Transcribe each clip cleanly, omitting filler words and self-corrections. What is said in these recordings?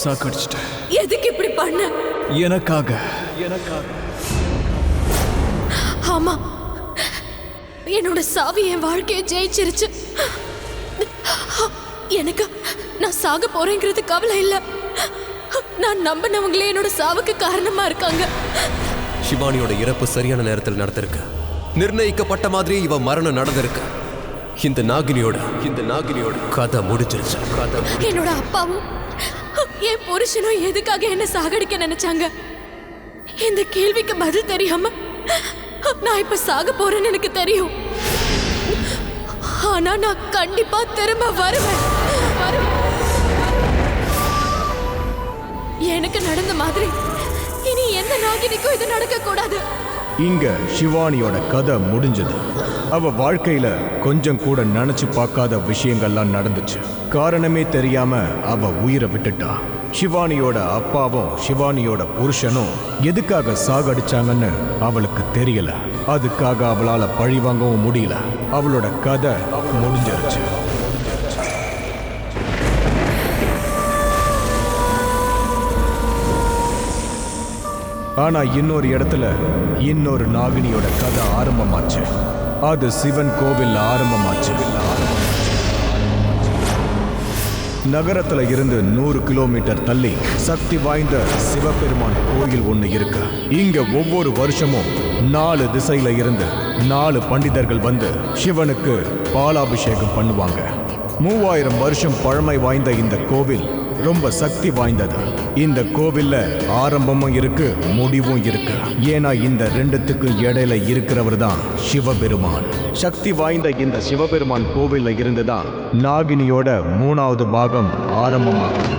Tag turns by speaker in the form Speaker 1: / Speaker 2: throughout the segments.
Speaker 1: சாக்கடிச்சிட்டேன்.
Speaker 2: எதுக்கு இப்படி பண்ண?
Speaker 1: எனக்காக.
Speaker 2: ஆமா, என்னோட சாவி என் வாழ்க்கையை ஜெயிச்சிருச்சு. எனக்கு நான் சாக போறேங்கிறது கவலை இல்ல. நான் நம்பினவங்களே என்னோட சாவுக்கு காரணமா இருக்காங்க.
Speaker 3: சிவானியோட இறப்பு சரியான நேரத்தில் நடந்திருக்கு. நிர்ணயிக்கப்பட்ட மாதிரி இவ மரணம் நடந்திருக்கு. இந்த நாகினியோட கதை முடிஞ்சிருச்சு.
Speaker 2: என்னோட அப்பாவும் என் புருஷனும் எதுக்காக என்ன சாகடிக்க நினைச்சாங்க? இந்த கேள்விக்கு பதில் தெரியாம நான் இப்ப சாக போறேன்னு எனக்கு தெரியும். ஆனா நான் கண்டிப்பா திரும்ப வருவேன். எனக்கு நடந்த மாதிரி இனி எந்த நாகினிக்கும் இது நடக்க கூடாது.
Speaker 4: இங்க சிவானியோட கதை முடிஞ்சது. அவ வாழ்க்கையில கொஞ்சம் கூட நினைச்சு பார்க்காத விஷயங்கள்லாம் நடந்துச்சு. காரணமே தெரியாம அவ உயிரை விட்டுட்டா. சிவானியோட அப்பாவும் சிவானியோட புருஷனும் எதுக்காக சாகடிச்சாங்கன்னு அவளுக்கு தெரியல. அதுக்காக அவளால பழி வாங்கவும் முடியல. அவளோட கதை முடிஞ்சிருச்சு. ஆனா இன்னொரு இடத்துல இன்னொரு நாகினியோட கதை ஆரம்பமாச்சு. அது சிவன் கோவில்ல ஆரம்பமாச்சு. நகரத்துல இருந்து 100 கிலோமீட்டர் தள்ளி சக்தி வாய்ந்த சிவபெருமான் கோயில் ஒண்ணு இருக்கு. இங்க ஒவ்வொரு வருஷமும் 4 திசையில இருந்து 4 பண்டிதர்கள் வந்து சிவனுக்கு பாலாபிஷேகம் பண்ணுவாங்க. 3000 வருஷம் பழமை வாய்ந்த இந்த கோவில் ரொம்ப சக்தி வாய்ந்தது. இந்த கோவில்ல ஆரம்பமும் இருக்கு, முடிவும் இருக்கு. ஏன்னா இந்த ரெண்டுத்துக்கு இடையில இருக்கிறவர் தான் சிவபெருமான். சக்தி வாய்ந்த இந்த சிவபெருமான் கோவில்ல இருந்துதான் நாகினியோட 3வது பாகம் ஆரம்பமாகும்.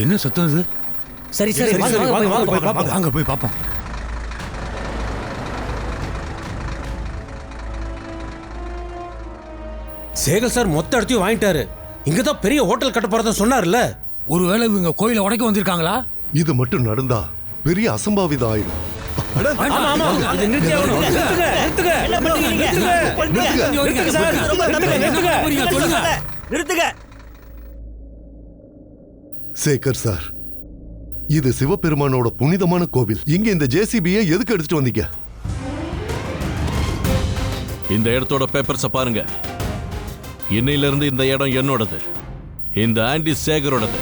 Speaker 5: என்ன சத்தம் இது?
Speaker 6: சரி
Speaker 5: வாங்க போய் பாப்போம்.
Speaker 6: சேகர் சார் மொத்த இடத்தையும் வாங்கிட்டாரு. இங்கதான் பெரிய ஹோட்டல் கட்ட போறத சொன்னார்ல.
Speaker 5: ஒருவேளை இவங்க கோயில உடைக்க வந்திருக்காங்களா?
Speaker 7: இது மட்டும் நடந்தா பெரிய அசம்பாவிதம் ஆயிடும். சேகர் சார், இது சிவபெருமானோட புனிதமான கோவில். இங்க இந்த ஜேசிபியை எதுக்கு எடுத்துட்டு வந்தீங்க?
Speaker 8: இந்த இடத்தோட பேப்பர்ஸ பாருங்க. இன்னையில இருந்து இந்த இடம் என்னோடது. இந்த ஆண்டி சேகரோடது.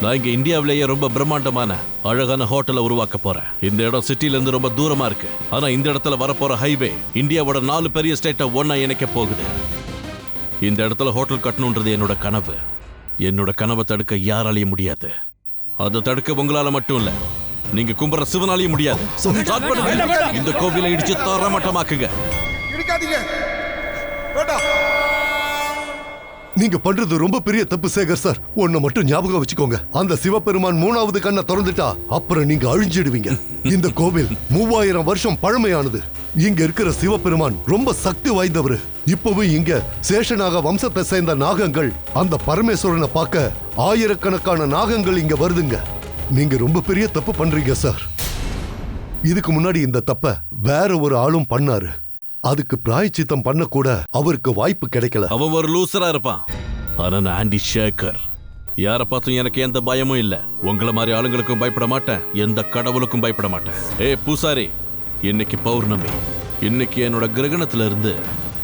Speaker 8: நான் இங்க இந்தியாவிலேயே ரொம்ப பிரம்மாண்டமான அழகான ஹோட்டலை உருவாக்க போறேன். இந்த இடம் சிட்டில இருந்து ரொம்ப தூரமா இருக்கு. ஆனா இந்த இடத்துல வரப்போற ஹைவே இந்தியாவோட 4 பெரிய ஸ்டேட்டை ஒன்னா இணைக்க போகுது. இந்த இடத்துல ஹோட்டல் கட்டணும்ன்றது என்னோட கனவு. என்னோட கனவை தடுக்க யாராலையும் முடியாது. அதை தடுக்க உங்களால மட்டும் இல்ல, நீங்க கும்புற சிவனாலையும் முடியாது. இந்த கோவிலை இடிச்சு தரமட்டமாக்குங்க.
Speaker 7: நீங்க பண்றது ரொம்ப பெரிய தப்பு சேகர் சார். ஒண்ணு மட்டும் ஞாபகம் வச்சுக்கோங்க, அந்த சிவபெருமான் 3வது கண்ணை திறந்துட்டா அப்புறம் நீங்க அழிஞ்சிடுவீங்க. இந்த கோவில் 3000 வருஷம் பழமையானது. இங்க இருக்கிற சிவபெருமான் ரொம்ப சக்தி வாய்ந்தவர். இப்பவும் இங்க சேஷநாக வம்சத்தை சேர்ந்த நாகங்கள் அந்த பரமேஸ்வரனை பார்க்க ஆயிரக்கணக்கான நாகங்கள் இங்க வருதுங்க. நீங்க ரொம்ப பெரிய தப்பு பண்றீங்க சார். இதுக்கு முன்னாடி இந்த தப்ப வேற ஒரு ஆளும் பண்ணாரு. அதுக்கு பிராயச்சித்தம் பண்ண கூட அவருக்கு வாய்ப்பு கிடைக்கல.
Speaker 8: அவன் ஒரு லூசரா இருப்பான். ஆனா நான் ஆண்டி சேகர். யார பார்த்தும் எனக்கு எந்த பயமும் இல்ல. உங்களை மாதிரி ஆளுங்களுக்கும் பயப்பட மாட்டேன், எந்த கடவுளுக்கும் பயப்பட மாட்டேன். பூசாரி, இன்னைக்கு பௌர்ணமி. இன்னைக்கு என்னோட கிரகணத்துல இருந்து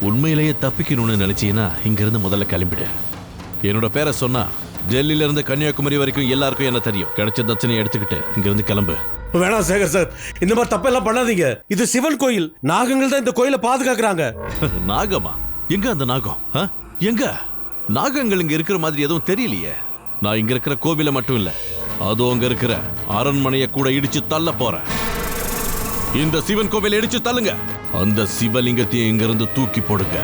Speaker 8: உண்மையிலேயே தப்பிக்கணும்னு நினைச்சீங்கன்னா இங்க இருந்து முதல்ல கிளம்பிடு. என்னோட பேரை சொன்னா டெல்லியில இருந்து கன்னியாகுமரி வரைக்கும் எல்லாருக்கும் என்ன தெரியும். கிடைச்ச தட்சணையை எடுத்துக்கிட்டு இங்க இருந்து கிளம்பு.
Speaker 6: வேணாம் சேகர் சார், இந்த மாதிரி தப்பெல்லாம் பண்ணாதீங்க. இது சிவன் கோயில். நாகங்கள் தான் இந்த கோயிலை பாதுகாக்கிறாங்க.
Speaker 8: நாகமா? எங்க அந்த நாகம்? எங்க? நாகங்கள் இங்க இருக்கிற மாதிரி எதுவும் தெரியலையே. நான் இங்க இருக்கிற கோவில மட்டும் இல்ல, அதோ அங்க இருக்கிற அரண்மனையை கூட இடிச்சு தள்ள போறேன். இந்த சிவன் கோவிலை இடிச்சு தள்ளுங்க. அந்த சிவலிங்கத்தையும் இங்க இருந்து தூக்கி போடுங்க.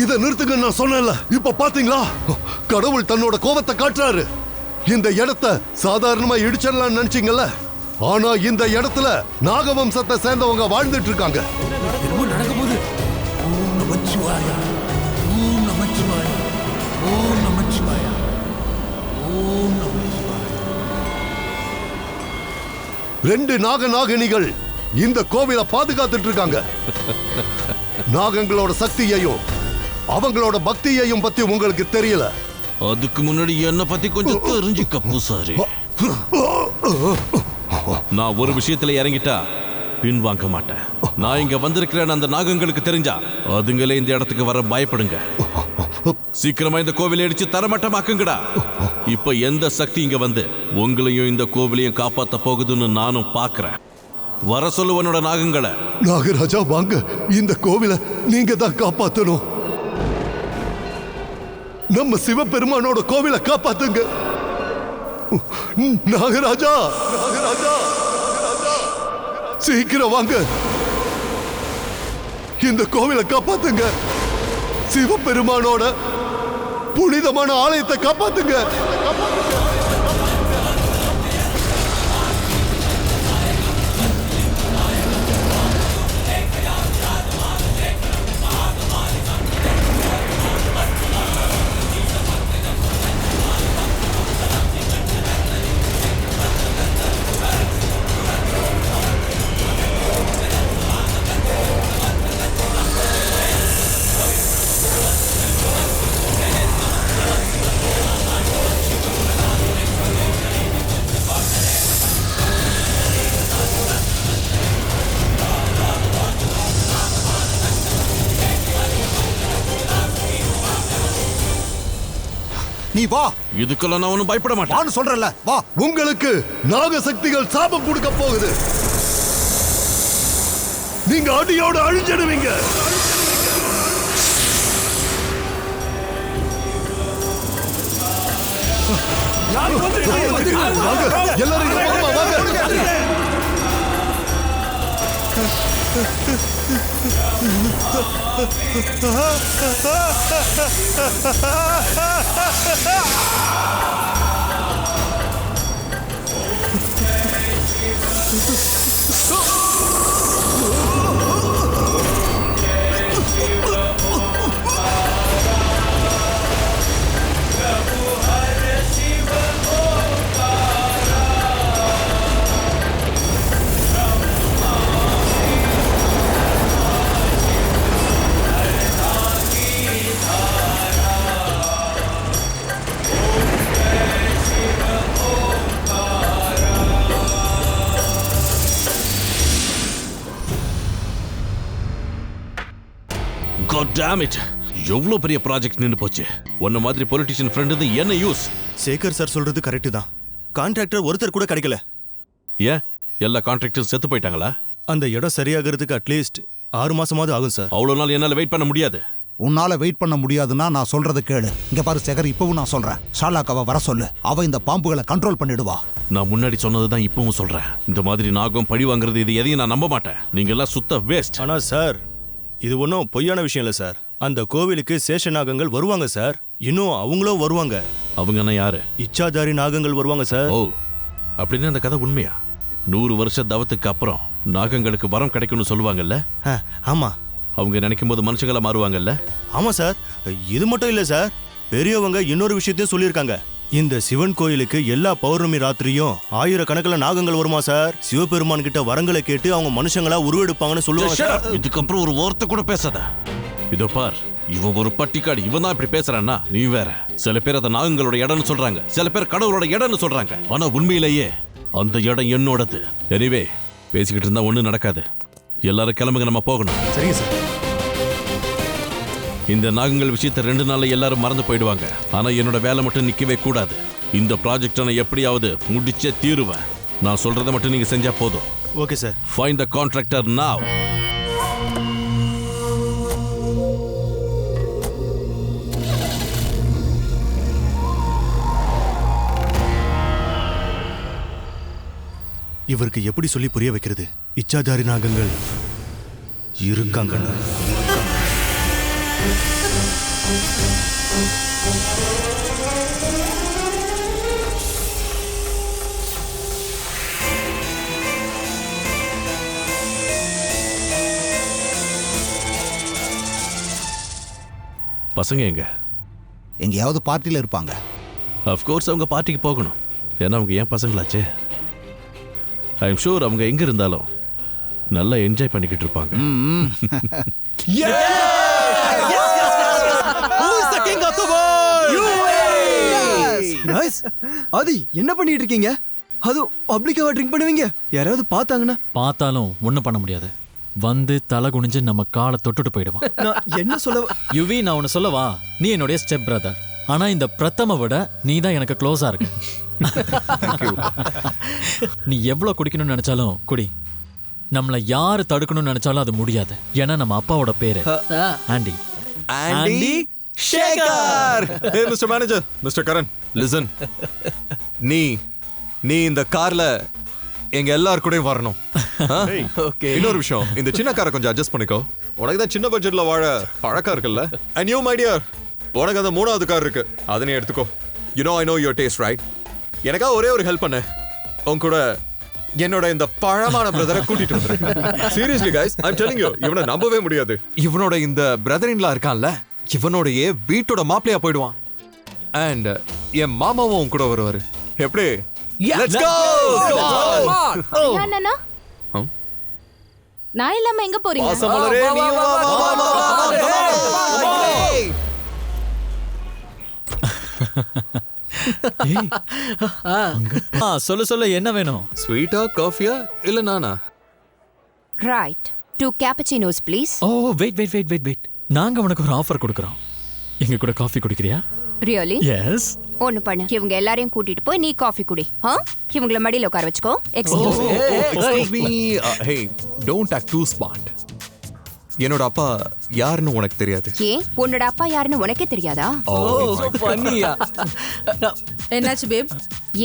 Speaker 7: இதை நிறுத்துங்க நான் சொன்னேன்ல. இப்ப பாத்தீங்களா, கடவுள் தன்னோட கோபத்தை காட்டுறாரு. இந்த இடத்தை சாதாரணமா இடிச்சிடலாம் நினைச்சீங்கல்ல, ஆனா இந்த இடத்துல நாகவம்சத்தை சேர்ந்தவங்க வாழ்ந்துட்டு இருக்காங்க.
Speaker 5: நடக்க போகுது. ஓம் நமச்சிவாய, ஓம் நமச்சிவாய, ஓம் நமச்சிவாய, ஓம் நமச்சிவாய.
Speaker 7: 2 நாகனிகள் இந்த கோவிலை பாதுகாத்துட்டு இருக்காங்க. நாகங்களோட சக்தியையும் அவங்களோட பக்தியையும் பத்தி உங்களுக்கு தெரியல.
Speaker 8: அதுக்கு முன்னாடி என்ன பத்தி கொஞ்சம் தெரிஞ்சுக்க பூசாரி. நான் ஒரு விஷயத்துல இறங்கிட்டா பின்வாங்க மாட்டேன். நான் இங்க வந்திருக்கிறேன் அந்த நாகங்களுக்கு தெரிஞ்சா அதுங்களே இந்த இடத்துக்கு வர பயப்படுங்க. சீக்கிரமா இந்த கோவிலை அடிச்சு தரமட்டமாக்குங்கடா. இப்ப எந்த சக்தி இங்க வந்து உங்களையும் இந்த கோவிலையும் காப்பாத்த போகுதுன்னு நானும் பாக்குறேன். வர சொல்லுவனோட நாகங்களை.
Speaker 7: நாகராஜா வாங்க, இந்த கோவிலை நீங்க தான் காப்பாத்தணும். நம்ம சிவபெருமானோட கோவிலை காப்பாத்துங்க. நாகராஜா, நாகராஜா, சீக்கிரம் வாங்க, இந்த கோவிலை காப்பாத்துங்க. சிவபெருமானோட புனிதமான ஆலயத்தை காப்பாத்துங்க.
Speaker 1: நீ வா.
Speaker 8: இதுக்கெல்லாம் நான் ஒன்னும் பயப்பட மாட்டேன்
Speaker 1: சொல்றல. வா.
Speaker 7: உங்களுக்கு நாக சக்திகள் சாபம் கொடுக்க போகுது. நீங்க அடியோடு அழிஞ்சிடுவீங்க. எல்லாரும் வாங்க.
Speaker 8: God damn it! எவ்வளவு பெரிய ப்ராஜெக்ட் நின்னு போச்சு. உன்ன மாதிரி பொலிட்டிஷியன் ஃப்ரெண்ட் என்ன யூஸ்?
Speaker 1: சேகர் சார் சொல்றது கரெக்ட் தான். கான்ட்ராக்டர் ஒருத்தர் கூட கிடைக்கல.
Speaker 8: ஏன் எல்லா கான்ட்ராக்டரும் செத்து போயிட்டாங்களா?
Speaker 1: அந்த இடம் சரியாகிறதுக்கு அட்லீஸ்ட் 6 மாசமாவது ஆகும் சார்.
Speaker 8: அவ்வளவு நாள் என்னால வெயிட் பண்ண முடியாது.
Speaker 9: உன்னால வெயிட் பண்ண முடியாதுன்னா நான் சொல்றத கேளு. இங்க பாரு சேகர், இப்பவும் நான் சொல்றேன், ஷாலாக்காவை வர சொல்லு. அவ இந்த பாம்புகளை கண்ட்ரோல் பண்ணிடுவா.
Speaker 8: நான் முன்னாடி சொன்னதுதான் இப்பவும் சொல்றேன். இந்த மாதிரி நாகம் பழி வாங்குறது இது எதையும் நான் நம்ப மாட்டேன். நீங்க எல்லாம் சுத்த வேஸ்ட்.
Speaker 1: ஆனா சார், இது ஒன்றும் பொய்யான விஷயம் இல்லை சார். அந்த கோவிலுக்கு சேஷ நாகங்கள் வருவாங்க சார். இன்னும் அவங்களும் வருவாங்க.
Speaker 8: அவங்கன்னா யாரு?
Speaker 1: இச்சாதாரி நாகங்கள் வருவாங்க சார்.
Speaker 8: ஓ, அப்படின்னு அந்த கதை உண்மையா? 100 வருஷ தவத்துக்கு அப்புறம் நாகங்களுக்கு வரம் கிடைக்கும்னு சொல்லுவாங்கல்ல?
Speaker 1: ஆமா.
Speaker 8: அவங்க நினைக்கும் போது மனுஷங்களா மாறுவாங்கல்ல?
Speaker 1: ஆமா சார். இது மட்டும் இல்ல சார், பெரியவங்க இன்னொரு விஷயத்தையும் சொல்லியிருக்காங்க. இந்த சிவன் கோயிலுக்கு எல்லா பௌர்ணமி ராத்திரியும் ஆயிரக்கணக்கில் நாகங்கள் வருமா சார். சிவபெருமான் கிட்ட வரங்களை கேட்டு அவங்க மனுஷங்களா உருவெடுப்பாங்கன்னு சொல்லுவாங்க.
Speaker 8: இதுக்கப்புறம் ஒரு வார்த்தை கூட பேசாத. இதோ பார், இவன் ஒரு பட்டிக்காடு. இவன் தான் இப்படி பேசுறான்னா நீ வேற. சில பேர் அதை நாகங்களோட இடம்னு சொல்றாங்க, சில பேர் கடவுளோட இடம்னு சொல்றாங்க. ஆனா உண்மையிலேயே அந்த இடம் என்னோடது. எனிவே, பேசிக்கிட்டு இருந்தா ஒண்ணும் நடக்காது. எல்லாரும் கிளம்புங்க, நம்ம போகணும்.
Speaker 1: சரிங்க சார்.
Speaker 8: இந்த நாகங்கள் விஷயத்தை 2 நாள்ல எல்லாரும் மறந்து போயிடுவாங்க. ஆனா என்னோட வேலை மட்டும் நிக்கவே கூடாது. இந்த ப்ராஜெக்டை நான் எப்படியாவது முடிச்சே தீருவேன். நான் சொல்றதை மட்டும் நீங்க செஞ்சா போதும்.
Speaker 1: Okay sir.
Speaker 8: Find the contractor now.
Speaker 1: இவருக்கு எப்படி சொல்லி புரிய வைக்கிறது? இச்சாதாரி நாகங்கள் இருக்காங்கன்னு.
Speaker 8: பசங்க எங்க?
Speaker 9: எங்கேயாவது பார்ட்டியில் இருப்பாங்க.
Speaker 8: அஃப்கோர்ஸ் அவங்க பார்ட்டிக்கு போகணும். ஏன்னா அவங்க ஏன் பசங்களாச்சே. ஐ எம் ஷூர் அவங்க எங்க இருந்தாலும் நல்லா என்ஜாய் பண்ணிக்கிட்டு இருப்பாங்க.
Speaker 10: ஆதி, என்ன பண்ணிட்டு இருக்கீங்க? அது பப்ளிக்காவா ட்ரிங்க் பண்ணுவீங்க? யாராவது பார்த்தாங்கன்னா?
Speaker 11: பார்த்தாலும் ஒன்றும் பண்ண முடியாது. வந்து தலை குனிஞ்சு நம்ம காலை தொட்டுட்டு போயிடுவான்.
Speaker 10: நான் என்ன சொல்ல?
Speaker 11: யுவி, நான் ஒன்று சொல்லவா? நீ என்னுடைய ஸ்டெப் பிரதர். ஆனா இந்த பிரதம விட நீ தான் எனக்கு க்ளோஸா இருக்கு. நீ எவ்வளவு குடிக்கணும்னு நினைச்சாலும் குடி. நம்மள யாரு தடுக்கணும்னு நினைச்சாலும் அது முடியாது. ஏன்னா நம்ம அப்பாவோட பேரு Andi.
Speaker 3: Andi Shekar. Hey Mr. Manager, Mr. Karan, listen. நீ இந்த கார்ல எங்க எல்லார் கூடயும் வரணும். ஓகே. இன்னொரு விஷயம், இந்த சின்ன காரை கொஞ்சம் அட்ஜஸ்ட் பண்ணிக்கோ. உனக்கு தான் சின்ன பட்ஜெட்ல வாழ பழக்கம் இருக்குல்ல. And you my dear, உனக்கு அந்த 3வது கார் இருக்கு, அதை நீ எடுத்துக்கோ. You know I know your taste, right? எனக்கா ஒரே ஒரு ஹெல்ப் பண்ணு. உன் கூட என்னோட இந்த பழமான பிரதரை கூட்டிட்டு வந்துரு. Seriously guys, I'm telling you, இவனை நம்பவே முடியாது. இவனோட இந்த பிரதர் இன்லா இருக்கான்ல, இவனோடயே வீட்டோட மாப்பிளையா போயிடுவான். அண்ட் என் மாமாவும் உன் கூட வருவாரு. எப்படி? Let's go!
Speaker 2: அண்ணா, நான் இல்லாம எங்க போறீங்க?
Speaker 3: பாசமலரே, நீ வா வா வா.
Speaker 11: சொல்லு என்ன வேணும்?
Speaker 3: ஸ்வீட்டா, காஃபியா இல்ல நானா?
Speaker 12: Right. 2 cappuccinos please.
Speaker 11: Oh wait. நாங்க உனக்கு ஒரு ஆஃபர் கொடுக்கறோம். எங்க கூட காஃபி குடிக்கறியா?
Speaker 12: Really?
Speaker 11: Yes.
Speaker 12: ஒன்னு பண்ணு, இவங்க எல்லாரையும் கூட்டிட்டு போய் நீ காஃபி குடி. இவங்கள மடியில உட்கார வச்சுக்கோ.
Speaker 3: Excuse me. Hey, don't act too smart. என்னோட அப்பா யாருன்னு உனக்கு தெரியாது.
Speaker 12: ஏன் உன்னோட அப்பா யாருன்னு உனக்கே தெரியாதா?
Speaker 2: என்னாச்சு பேப்?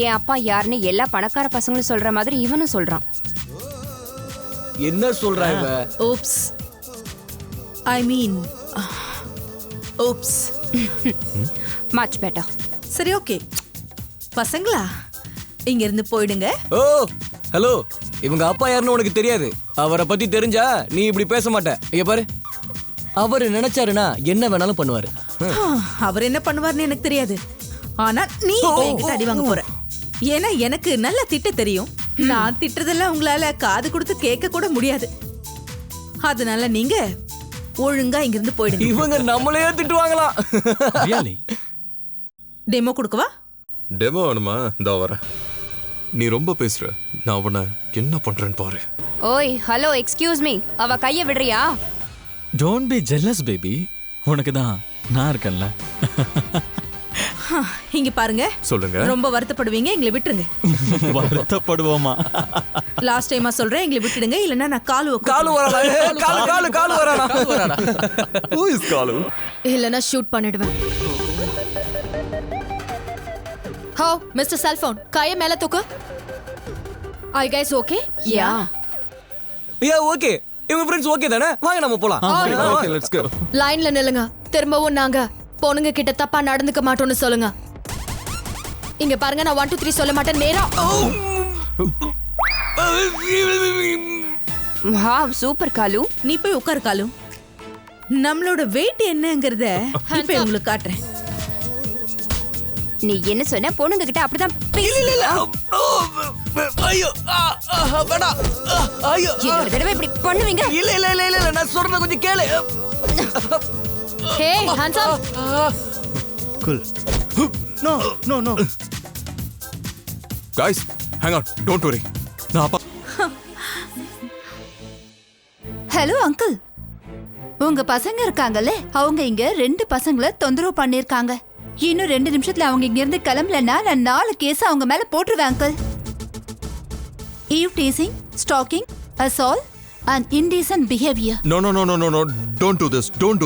Speaker 12: என் அப்பா யாருன்னு எல்லா பணக்கார பசங்களும் சொல்ற மாதிரி இவனும் சொல்றான்.
Speaker 10: என்ன சொல்றா இவ?
Speaker 2: oops, I mean oops.
Speaker 12: much better.
Speaker 2: சரி, ஓகே பசங்களா, இங்க இருந்து போயிடுங்க.
Speaker 10: ஓ ஹலோ, இவங்க அப்பா யாருன்னு உனக்கு தெரியாது. அவரை பத்தி தெரிஞ்சா நீ இப்படி பேச மாட்ட. இங்க பாரு, அவரு நினைச்சாருன்னா என்ன வேணாலும் பண்ணுவாரு.
Speaker 2: அவர் என்ன பண்ணுவார்னு எனக்கு தெரியாது. ஆனா நீ என்கிட்ட அடி வாங்க போற. ஏன்னா எனக்கு நல்லா திட்ட தெரியும். நான் திட்டுறதெல்லாம் உங்களால காது கொடுத்து கேட்க கூட முடியாது. அதனால நீங்க ஒழுங்கா இங்க இருந்து போயிடுங்க.
Speaker 10: இவங்க நம்மளையே திட்டுவாங்களா?
Speaker 2: டெமோ கொடுக்கவா?
Speaker 3: டெமோ வேணுமா? இதோ வரேன். நீ ரொம்ப பேசுற, நான் அவனை என்ன பண்றேன்னு பாரு.
Speaker 12: ஓய் ஹலோ, எக்ஸ்கியூஸ் மீ, அவ கைய விடுறியா?
Speaker 11: டோன்ட் பி ஜெல்லஸ் பேபி, உனக்கு தான் நான் இருக்கேன்ல.
Speaker 2: இங்க பாருங்க,
Speaker 3: சொல்லுங்க.
Speaker 2: ரொம்ப வருத்தப்படுவீங்க, எங்களை விட்டுருங்க.
Speaker 11: வருத்தப்படுவோமா?
Speaker 2: லாஸ்ட் டைமா சொல்றேன், எங்களை விட்டுடுங்க, இல்லன்னா நான்
Speaker 10: காலு வராடா.
Speaker 3: Who is Kalu?
Speaker 13: இல்லனா ஷூட் பண்ணிடுவேன். ஹோ மிஸ்டர் செல்போன், கைய மேல தூக்கு. Are you guys okay?
Speaker 12: Yeah.
Speaker 10: Okay. இவங்க ஃப்ரெண்ட்ஸ் ஓகே தானே? வாங்க நம்ம போலாம்.
Speaker 3: Okay, let's go.
Speaker 13: லைன்ல நில்லுங்க. திரும்பவும் நாங்க பொண்ணுங்க கிட்ட தப்பா நடந்துக்க மாட்டோம்னு சொல்லுங்க. இங்க பாருங்க, நான் 1 2 3 சொல்ல மாட்டேன், நேரா.
Speaker 12: வாவ், சூப்பர் காலு.
Speaker 2: நீ போய் உட்காரு காலு. நம்மளோட வெயிட் என்னங்கறத இப்ப உங்களுக்கு காட்டுறேன்.
Speaker 12: நீ என்ன சொன்ன? பொண்ணுங்க கிட்ட அப்படிதான்
Speaker 10: ஐயோ வேடா. ஐயோ
Speaker 12: ஒரு தடவை இப்படி பண்ணுவீங்க?
Speaker 10: இல்ல நான் சொல்றத கொஞ்சம் கேளு.
Speaker 13: Hey hands up.
Speaker 1: Cool. No, no, no.
Speaker 3: Guys, hang on. Don't worry. நான் அப்பா.
Speaker 14: ஹலோ அங்கிள், உங்க பசங்க இருக்காங்கல்ல, அவங்க இங்க 2 பசங்களை தொந்தரவு பண்ணிருக்காங்க. இன்னும் 2 நிமிஷத்துல அவங்க இங்க இருந்து கிளம்பலன்னா நான் 4 கேஸ் அவங்க மேல போட்டுருவேன் uncle. Eve teasing, stalking, assault and indecent behavior.
Speaker 3: No. Don't do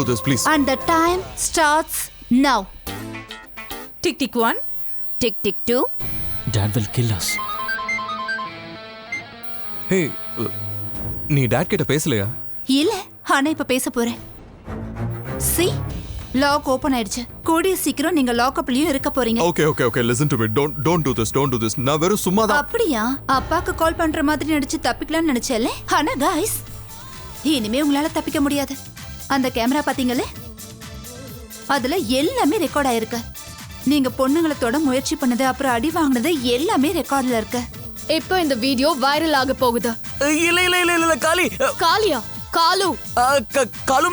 Speaker 3: this, please.
Speaker 14: And the time starts now.
Speaker 2: Tick tick 1,
Speaker 12: tick tick 2.
Speaker 11: Dad will kill us.
Speaker 3: Hey, நீ டாட் கிட்ட பேசலையா?
Speaker 14: இல்ல, ஆனா இப்ப பேச போறேன். See, லாக் ஓபன் ஆயிடுச்சு. கூடிய சீக்கிரம் நீங்க லாக்அப்லயும் இருக்க போறீங்க.
Speaker 3: Okay. Listen to me. Don't do this. நான் வெறும் சும்மா தான்.
Speaker 14: அப்படியா? அப்பாக்கு கால் பண்ற மாதிரி நடிச்சு தப்பிக்கலாம்னு நினைச்சேன்ல. ஆனா guys, இனிமே உங்களால தப்பிக்க முடியாது. அந்த கேமரா பாத்தீங்களே, அதுல எல்லாமே ரெக்கார்ட் ஆயிருக்கு. நீங்க பொண்ணுங்களை தொட முயற்சி பண்ணது, அப்புறம் அடி வாங்கினது எல்லாமே ரெக்கார்ட்ல இருக்கு.
Speaker 13: இப்போ இந்த வீடியோ வைரல் ஆக போகுது.
Speaker 10: இல்ல காளி.
Speaker 13: காலியா? காலு.
Speaker 10: காலு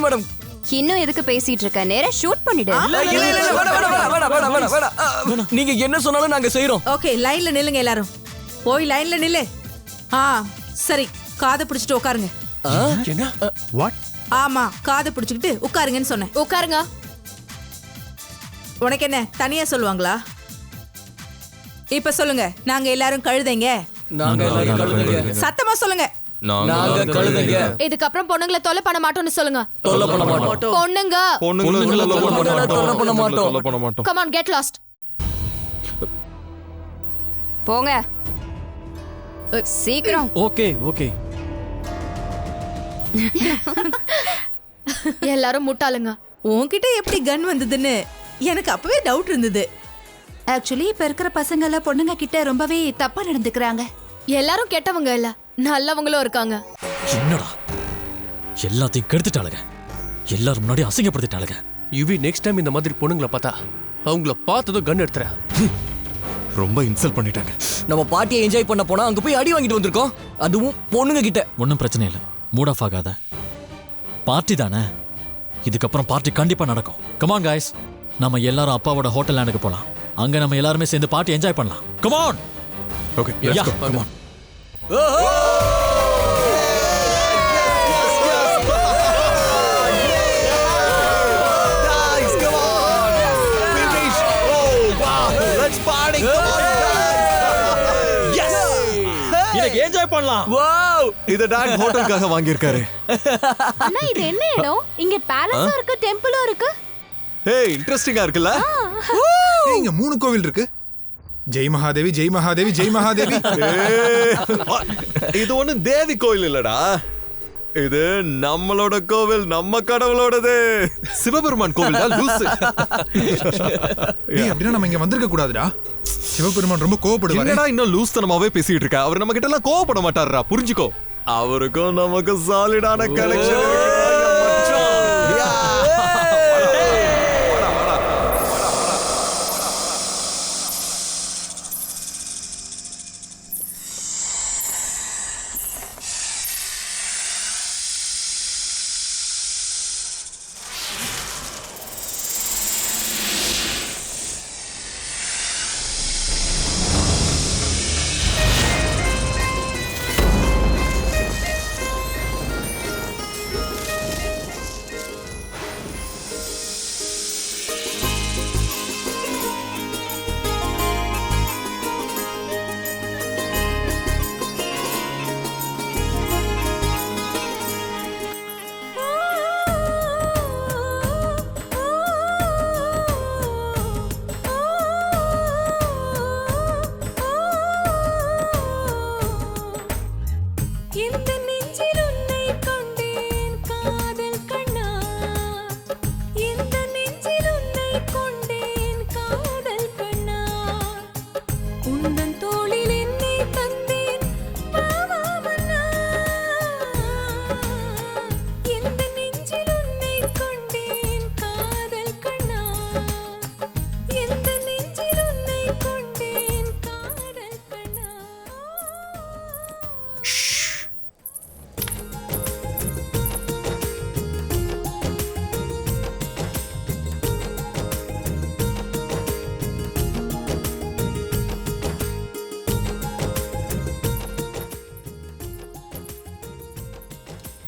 Speaker 10: மேடம்.
Speaker 12: இன்னும் எதுக்கு பேசிட்டு இருக்க? நேரா ஷூட் பண்ணிடு.
Speaker 10: வேணாம். நீங்க என்ன சொன்னாலும் நாங்க செய்றோம்.
Speaker 2: ஓகே, லைன்ல நில்லுங்க எல்லாரும். போய் லைன்ல நில்லு. சரி, காதை பிடிச்சிட்டு உட்காருங்க.
Speaker 3: என்ன? What?
Speaker 2: ஆமா, காதை பிடிச்சிக்கிட்டு உட்காருங்கன்னு சொன்னேன்.
Speaker 13: உட்காருங்க.
Speaker 2: உனக்கு என்ன தனியா சொல்லுவாங்களா? இப்ப சொல்லுங்க, நாங்க எல்லாரும் கழுதைங்க.
Speaker 10: நாங்க எல்லாரும் கழுதைங்க.
Speaker 2: சத்தமா சொல்லுங்க.
Speaker 10: நாங்க கழுதைங்க.
Speaker 13: இதுக்கு அப்புறம் பொண்ணுங்களை தொல்லை பண்ண மாட்டோம்னு சொல்லுங்க.
Speaker 10: தொல்லை பண்ண மாட்டோம்.
Speaker 13: பொண்ணுங்க
Speaker 10: தொல்லை பண்ண மாட்டோம்.
Speaker 13: Come on, get lost.
Speaker 12: போங்க சீக்கிரம்.
Speaker 11: ஓகே.
Speaker 13: எல்லாரும் முட்டாளுங்க.
Speaker 2: உன்கிட்ட எப்படி கன் வந்ததுன்னு எனக்கு அப்பவே டவுட் இருந்தது.
Speaker 14: ஆக்சுவலி இப்ப இருக்கிற பசங்க எல்லாம் பொண்ணுங்க கிட்ட ரொம்பவே தப்பா நடந்துக்கிறாங்க.
Speaker 13: எல்லாரும் கெட்டவங்க இல்ல, நல்லவங்களும் இருக்காங்க.
Speaker 11: என்னடா எல்லாத்தையும் கெடுத்துட்டாளுங்க, எல்லாரும் முன்னாடி அசிங்கப்படுத்திட்டாளுங்க.
Speaker 6: யுவி, நெக்ஸ்ட் டைம் இந்த மாதிரி பொண்ணுங்களை பார்த்தா அவங்கள பார்த்ததும் கன் எடுத்துற.
Speaker 3: ரொம்ப இன்சல்ட் பண்ணிட்டாங்க.
Speaker 10: நம்ம பார்ட்டியை என்ஜாய் பண்ண போனா அங்க போய் அடி வாங்கிட்டு வந்திருக்கோம், அதுவும் பொண்ணுங்க கிட்ட.
Speaker 11: ஒன்றும் பிரச்சனை இல்லை, மூட் ஆஃப் ஆகாத. பார்ட்டி தானே, இதுக்கப்புறம் பார்ட்டி கண்டிப்பா நடக்கும். கமான் காய்ஸ், நம்ம எல்லாரும் அப்பாவோட ஹோட்டல் லேண்டுக்கு போலாம். அங்க நம்ம எல்லாருமே சேர்ந்து பார்ட்டி என்ஜாய் பண்ணலாம். Come on.
Speaker 3: Okay, let's go. Come on.
Speaker 11: Enjoy பண்ணலாம்.
Speaker 3: வாவ், இத டாட் ஹோட்டலுக்காக வாங்கி இருக்காரு.
Speaker 13: அண்ணா, இது என்ன இடம்? இங்க பேலஸும் இருக்கு, டெம்பிளும் இருக்கு.
Speaker 3: ஏய், இன்ட்ரஸ்டிங்கா இருக்குல்ல?
Speaker 15: இங்க 3 கோவில் இருக்கு. ஜெய் மகாதேவி, ஜெய் மகாதேவி, ஜெய் மகாதேவி.
Speaker 3: இது ஒண்ணு தேவி கோயில் இல்லடா, இது நம்மளோட கோவில், நம்ம கடவுளோடது. சிவபெருமான் கோவில் தான் லூசு.
Speaker 15: அப்படின்னா நம்ம இங்க வந்திருக்க கூடாதுடா. சிவபெருமான் ரொம்ப கோவப்படுவாரு.
Speaker 3: என்னடா இன்னும் லூஸ்தனமாவே பேசிட்டு இருக்க? அவர் நம்ம கிட்ட எல்லாம் கோவப்பட மாட்டாருடா, புரிஞ்சுக்கோ. அவருக்கும் நமக்கு சாலிடான கனெக்ஷன் இருக்கு.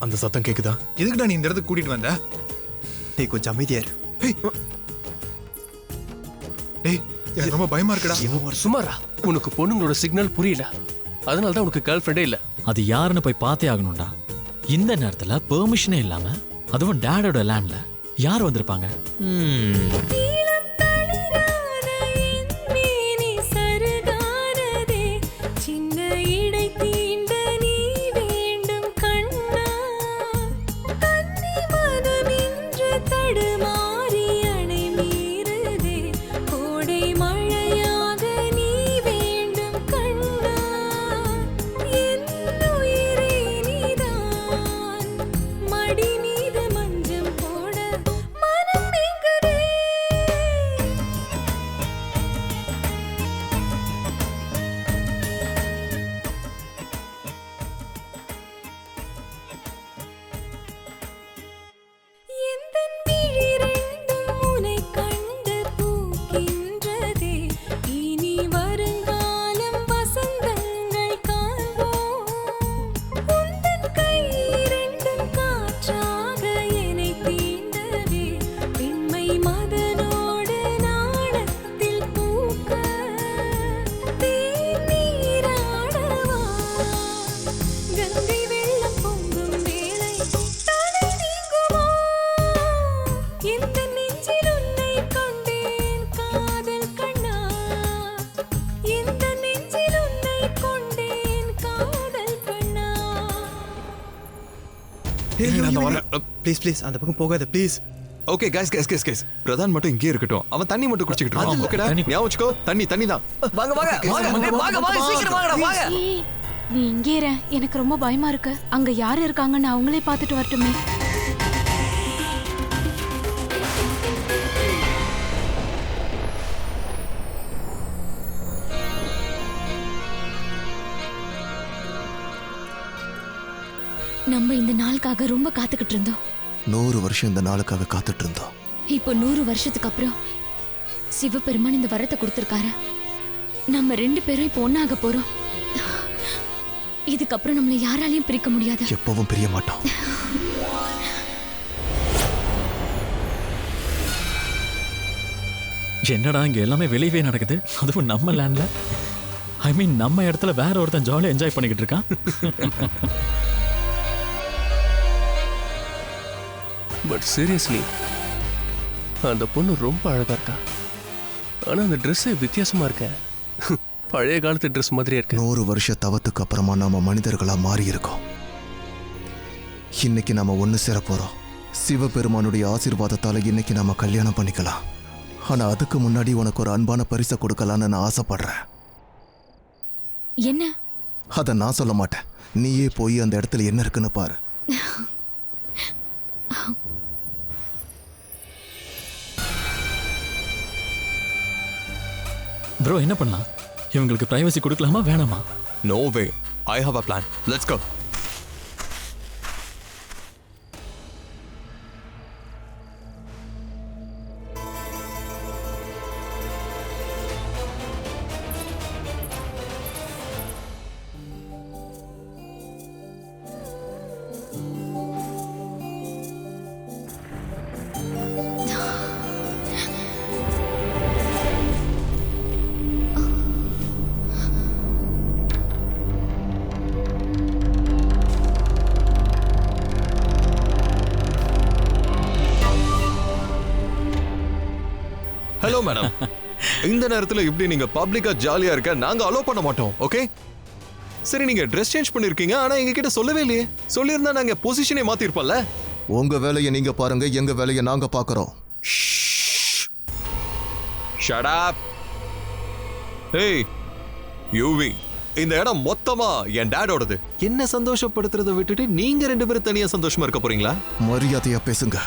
Speaker 3: அந்த சத்தம் கேக்குதா?
Speaker 15: எதுக்குடா நீ இந்த இடத்துக்கு கூட்டிட்டு வந்த?
Speaker 16: டேய் கொஞ்சம் அமைதியா இரு.
Speaker 15: டேய் எனக்கு ரொம்ப பயமா இருக்குடா.
Speaker 17: சுமாரா உனக்கு பொண்ணுங்களோட சிக்னல் புரியல, அதனால தான் உனக்கு கேர்ள் ஃப்ரெண்டே இல்ல.
Speaker 11: அது யாருன்னு போய் பார்த்தே ஆகணும்டா. இந்த நேரத்துல பெர்மிஷனே இல்லாம, அதுவும் டேடோட லேண்ட்ல யார் வந்திருப்பாங்க?
Speaker 16: ப்ளீஸ் ப்ளீஸ் அந்த பக்கம் போகாத please.
Speaker 3: Okay guys guys guys guys Pradhan மட்டும் இங்கே இருக்கட்டும். அவன் தண்ணி மட்டும் குடிச்சிட்டு இருக்கான். ஓகேடா ஞாபகம் வச்சுக்கோ, தண்ணி தண்ணி தான்.
Speaker 10: வாங்க வாங்க வாங்க வாங்க சீக்கிரம் வாங்கடா வாங்க.
Speaker 18: நீ இங்கே இரு, எனக்கு ரொம்ப பயமா இருக்கு. அங்க யாரு இருக்காங்கன்னு அவங்களே பார்த்துட்டு வரட்டுமே. நம்ம இந்த நாளுக்காக ரொம்ப காத்துக்கிட்டு இருந்தோம்.
Speaker 19: 100 வருஷம் இந்த நாளுக்காக காத்துட்டு இருந்தோம்.
Speaker 18: இப்போ 100 வருஷத்துக்கு அப்புறம் சிவபெருமான் இந்த வரத்தை கொடுத்திருக்காரு. நம்ம 2 பேரும் இப்போ ஒன்னாக போறோம். இதுக்கப்புறம் நம்மளை யாராலையும் பிரிக்க முடியாது.
Speaker 19: எப்பவும் பிரிய மாட்டோம்.
Speaker 11: என்னடா இங்க எல்லாமே வெளியவே நடக்குது, அதுவும் நம்ம லேண்ட்ல. ஐ மீன் நம்ம இடத்துல வேற ஒருத்தன் ஜாலியா என்ஜாய் பண்ணிக்கிட்டு இருக்கான்.
Speaker 17: பட் சீரியஸ்லி அந்த பொண்ணு ரொம்ப அழகா இருக்கா. ஆனா அந்த ட்ரெஸ்ஸே வித்தியாசமா இருக்க. பழைய காலத்து ட்ரெஸ் மாதிரியே இருக்கு.
Speaker 19: 100 வருஷ தவத்துக்கு அப்புறமா நாம மனிதர்களா மாறி இருக்கோம். இன்னைக்கு நாம ஒண்ணு சேர போறோம். சிவபெருமானுடைய ஆசீர்வாதத்தால இன்னைக்கு நாம கல்யாணம் பண்ணிக்கலாம். ஆனா அதுக்கு முன்னாடி உனக்கு ஒரு அன்பான பரிசை கொடுக்கலான்னு நான் ஆசைப்படுறேன்.
Speaker 18: என்ன?
Speaker 19: அத நான் சொல்ல மாட்டேன். நீயே போய் அந்த இடத்துல என்ன இருக்குன்னு பாரு.
Speaker 11: ப்ரோ என்ன பண்ணலாம்? இவங்களுக்கு பிரைவசி கொடுக்கலாமா வேணாமா?
Speaker 3: No way, I have a plan. Let's go. Hello madam, இந்த நேரத்துல இப்படி நீங்க பப்ளிக்கா ஜாலியா இருக்க நாங்க அலோ பண்ண மாட்டோம். ஓகே சரி நீங்க ட்ரெஸ் சேஞ்ச் பண்ணிருக்கீங்க ஆனா எங்க கிட்ட சொல்லவே இல்லையே. சொல்லியிருந்தா நாங்க பொசிஷனே மாத்திருப்போம்ல.
Speaker 19: உங்க வேலையை நீங்க பாருங்க, எங்க வேலையை நாங்க பாக்குறோம்.
Speaker 3: Shut up. Hey, யூவி, இந்த இடம் மொத்தமா என் டாடோடது. என்ன சந்தோஷப்படுத்துறத விட்டுட்டு நீங்க 2 பேரும் தனியா சந்தோஷமா இருக்க போறீங்களா?
Speaker 19: மரியாதையா பேசுங்க.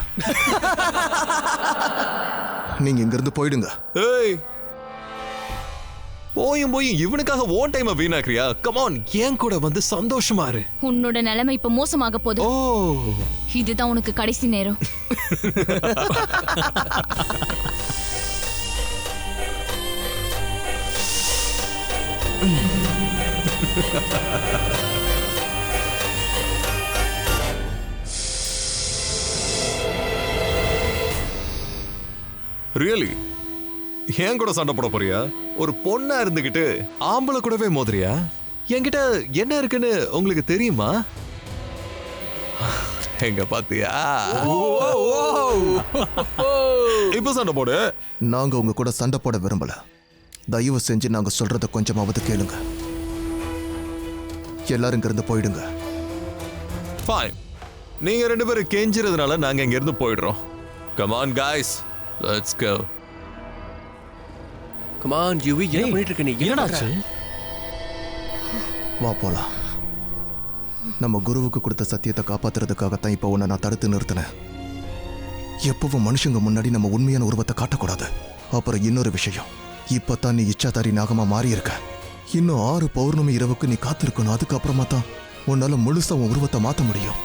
Speaker 19: நீங்க இங்க இருந்து போயிடுங்க.
Speaker 3: ஏய், போய் இவனுக்காக ஓன் டைம் வீணாக்குறியா? கம் ஆன், ஏன் கூட வந்து சந்தோஷமா இரு.
Speaker 18: உன்னோட நிலைமை இப்ப மோசமாக போகுது. இதுதான் உனக்கு கடைசி நேரம்.
Speaker 3: ரியலி? ஏன் கூட சண்டை போட போறியா? ஒரு பொண்ணா இருந்துகிட்டு ஆம்பளை கூடவே மோதுறியா? என்கிட்ட என்ன இருக்குன்னு உங்களுக்கு தெரியுமா? எங்க பாத்தியா? இப்ப சண்டை போடு.
Speaker 19: நாங்க உங்க கூட சண்டை போட விரும்பல. தயவு செஞ்சு நாங்க சொல்றத கொஞ்சமாவது கேளுங்க. எல்லாரும் இங்க இருந்து போயிடுங்க.
Speaker 3: Fine. நீங்க 2 பேரும் கெஞ்சிறதுனால நாங்க இங்க இருந்து போயிடுறோம். Come on guys, let's go.
Speaker 17: Come on, UV, என்ன பண்ணிட்டு இருக்க நீ?
Speaker 11: என்னடாச்சு?
Speaker 19: வா போலாம். நம்ம குருவுக்கு கொடுத்த சத்தியத்தை காப்பாத்துறதுக்காகத்தான் இப்ப உன்னை நான் தடுத்து நிறுத்தினேன். எப்பவும் மனுஷங்க முன்னாடி நம்ம உண்மையான உருவத்தை காட்டக்கூடாது. அப்புறம் இன்னொரு விஷயம், இப்பதான் நீ இச்சாதாரி நாகமா மாறி இருக்க. இன்னும் 6 பௌர்ணமி இரவுக்கு நீ காத்திருக்கணும். அதுக்கப்புறமா தான் உன்னால முழுசா உன் உருவத்தை மாத்த முடியும்.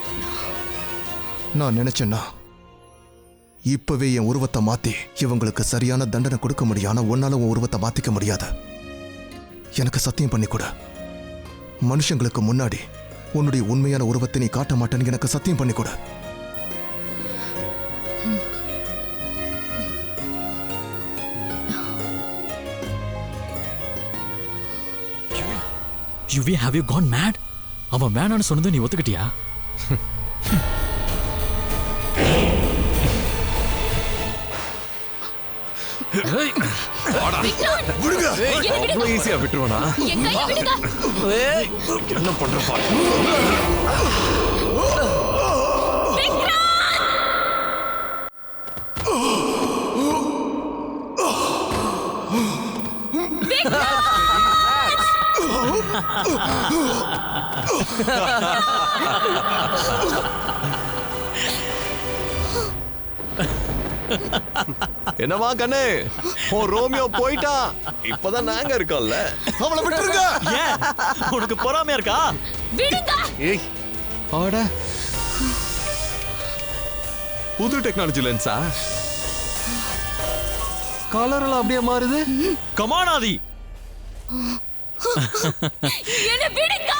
Speaker 19: நான் நினைச்சேன்னா இப்பவே என் உருவத்தை மாத்தி இவங்களுக்கு சரியான தண்டனை கொடுக்க முடியும். ஆனா உன்னால உன் உருவத்தை மாத்திக்க முடியாது. எனக்கு சத்தியம் பண்ணி கொடு. மனுஷங்களுக்கு முன்னாடி உன்னுடைய உண்மையான உருவத்தை நீ காட்ட மாட்டேன்னு எனக்கு சத்தியம் பண்ணி கொடு.
Speaker 11: UV, have you gone mad? அவன் வேணான்னு சொன்னது நீ ஒத்துக்கிட்டியா?
Speaker 3: ஈஸியா விட்டுருவானா? என்ன பண்ற பாரு. என்னவா கண்ணே, ஓ ரோமியோ போயிட்டான். இப்பதான் நாங்க இருக்கோம்ல. அவளை விட்டுருங்க.
Speaker 11: ஏன் உனக்கு பொறாமையா இருக்கா?
Speaker 18: விடுங்க.
Speaker 3: ஏய், ஆட புது டெக்னாலஜி லென்ஸா? கலர் எல்லாம் அப்படியே மாறுது.
Speaker 11: கமான் ஆதி.
Speaker 18: என்ன விடுங்க.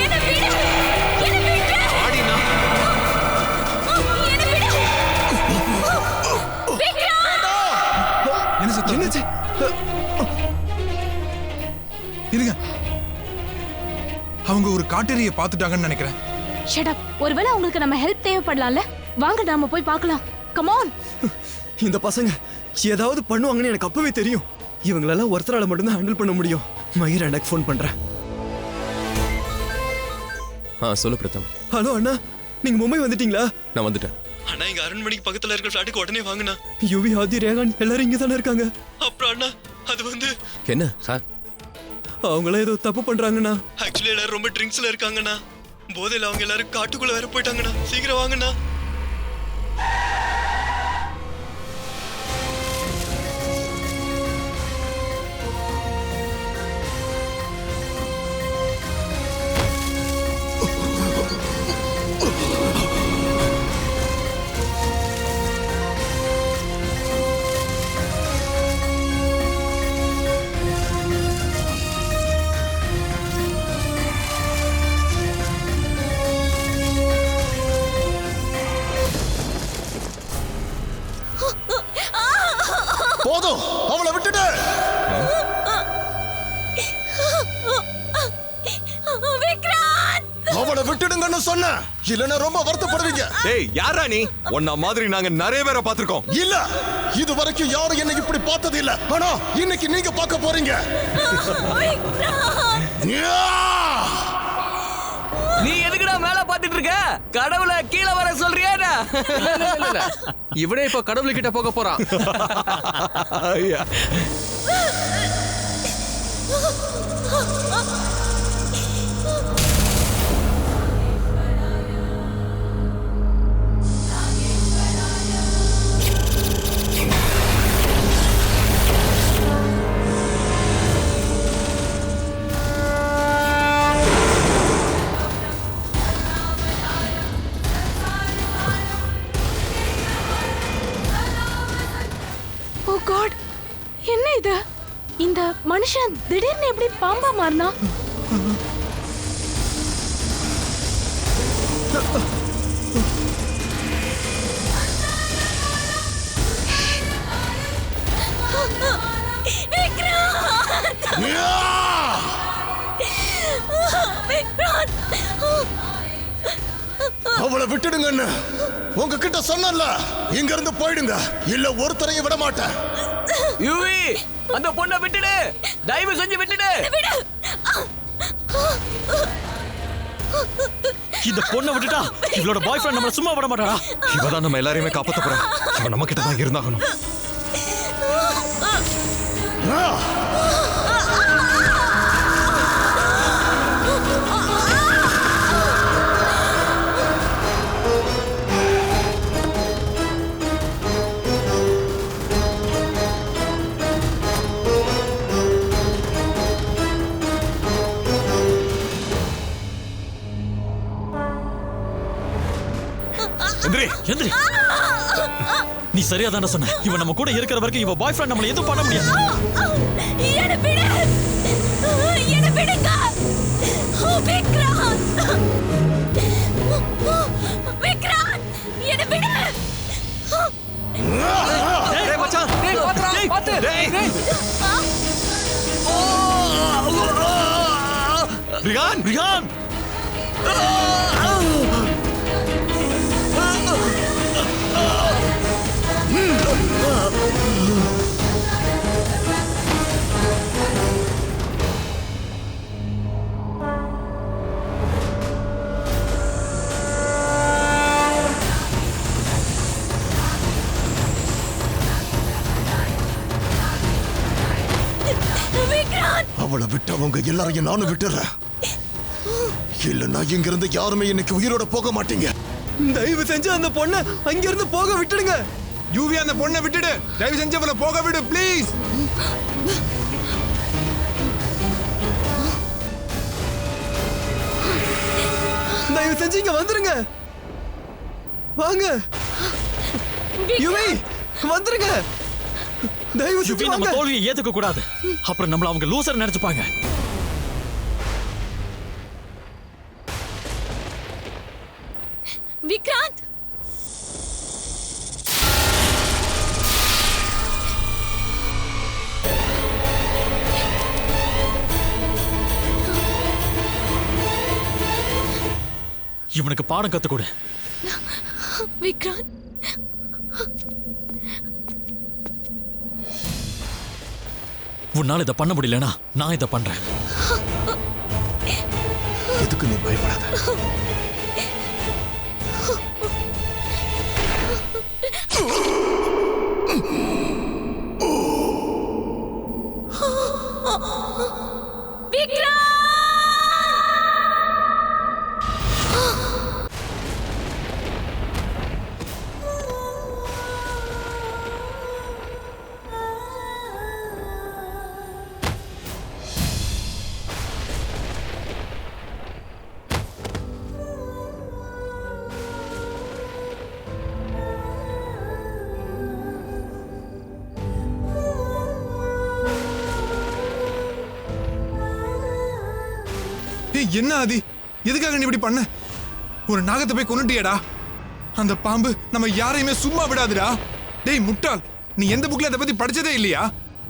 Speaker 18: என்ன விடு. என்ன விடு.
Speaker 3: ஆடினா
Speaker 15: இருங்க, அவங்க ஒரு காட்டேரியை பார்த்துட்டாங்கன்னு நினைக்கிறேன்.
Speaker 18: Shut up. ஒருவேளை உங்களுக்கு நம்ம ஹெல்ப் தேவைப்படலாம்ல. வாங்க நாம போய் பார்க்கலாம். Come on.
Speaker 16: இந்த பசங்க ஏதாவது பண்ணுவாங்கன்னு எனக்கு அப்பவே தெரியும். இவங்களெல்லாம் ஒருத்தரால மட்டும்தான் ஹேண்டில் பண்ண முடியும். மயிர் எனக்கு ஃபோன் பண்றேன்.
Speaker 17: சொல்லு பிரதம்.
Speaker 16: ஹலோ அண்ணா, நீங்க மும்பை வந்துட்டீங்களா?
Speaker 17: நான் வந்துட்டேன்.
Speaker 16: அண்ணா, இங்க அரண்மனைக்கு பக்கத்துல இருக்க ஃபிளாட்டுக்கு உடனே வாங்கண்ணா. யுவி, ஆதி, ரேகான் எல்லாரும் இங்க தானே இருக்காங்க. அப்புறம் அண்ணா, அது வந்து
Speaker 17: என்ன சார்?
Speaker 16: அவங்கள ஏதோ தப்பு பண்றாங்கண்ணா. ஆக்சுவலி எல்லாரும் ரொம்ப ட்ரிங்க்ஸ்ல இருக்காங்கண்ணா. போதையில அவங்க எல்லாரும் காட்டுக்குள்ள வேற போயிட்டாங்கண்ணா. சீக்கிரம் வாங்கண்ணா.
Speaker 19: போதும், அவளை விட்டுட்டு. அவளை விட்டுடுங்கன்னு சொன்ன, இல்லன்னா ரொம்ப வருத்தப்படுவீங்க.
Speaker 3: ஏய், யாரா நீ? உன்ன மாதிரி நாங்க நிறைய பேரை பார்த்திருக்கோம்.
Speaker 19: இல்ல, இது வரைக்கும் யாரும் என்ன இப்படி பார்த்தது இல்ல. ஆனா இன்னைக்கு நீங்க பார்க்க போறீங்க.
Speaker 10: நீ எதுக்குடா மேல பாத்துட்டு இருக்க? கடவுளை கீழே வர சொல்றியா?
Speaker 17: இவனே இப்ப கடவுள்கிட்ட போக போறான்.
Speaker 20: ஓ காட், என்ன இது? இந்த மனுஷன் திடீர்னு எப்படி பாம்பா மாறினா?
Speaker 19: அவளை விட்டுடுங்கன்னு உங்ககிட்ட சொன்னல. இங்க இருந்து போயிடுங்க, இல்ல ஒருத்தரையும் விட மாட்டேன்.
Speaker 10: யூவி, அந்த பொண்ணை விட்டுடு, தயவு செஞ்சு விட்டுடு.
Speaker 11: இந்த பொண்ணை விட்டுட்டா இவளோட பாய் ஃப்ரெண்ட் நம்மள சும்மா விட மாட்டாடா.
Speaker 3: இவதான் நம்ம எல்லாரையுமே காப்பாத்த போறா. இவன் நம்ம கிட்ட தான் இருந்தாகணும்.
Speaker 11: எந்திரி, எந்திரி. நீ சரியா தானே சொன்ன. இவன் நம்ம கூட இருக்கிற வரைக்கும் இவ பாய் ஃப்ரெண்ட் நம்மள எதுவும் பண்ண முடியாது.
Speaker 20: என்ன விடு, என்ன விடுங்க. விக்ராந்த், விக்ராந்த், என்ன விடு.
Speaker 10: டேய் மச்சான், டேய் பாத்து, பாத்து. டேய்.
Speaker 11: Ryan, Ryan.
Speaker 19: அவளை விட்டவங்க எல்லாரையும் நானும் விட்டுறேன். இல்லைன்னா இங்க இருந்து யாருமே இன்னைக்கு உயிரோட போக மாட்டீங்க.
Speaker 16: தயவு செஞ்சு அந்த பொண்ணை அங்க இருந்து போக விட்டுடுங்க.
Speaker 15: யூவி, அந்த பொண்ணை விட்டுடு. தயவு செஞ்சு அவளை போக விடு ப்ளீஸ்.
Speaker 16: தயவு செஞ்சு இங்க வந்துருங்க. வாங்க யூவி, வந்துருங்க. தயவு செஞ்சு
Speaker 11: நம்ம
Speaker 16: வாங்க.
Speaker 11: தோல்வியை ஏத்துக்க கூடாது. அப்புறம் நம்மள அவங்க லூசர் நினைச்சுப்பாங்க.
Speaker 20: விக்ராந்த்,
Speaker 11: இவனுக்கு பாடம் கத்து கொடு.
Speaker 20: விக்ராந்த்,
Speaker 11: உன்னால இதை பண்ண முடியலனா நான் இதை பண்றேன்.
Speaker 19: எதுக்கு நீ பயப்படாத.
Speaker 15: என்ன ஆதி, எதுக்காக நீ இப்படி பண்ண? ஒரு நாகத்தை போய் கொன்னுட்டியடா. அந்த பாம்பு நம்ம யாரையுமே சும்மா விடாதுடா. டேய் முட்டாள், நீ எந்த புக்ல அதை பத்தி படிச்சதே இல்லையா?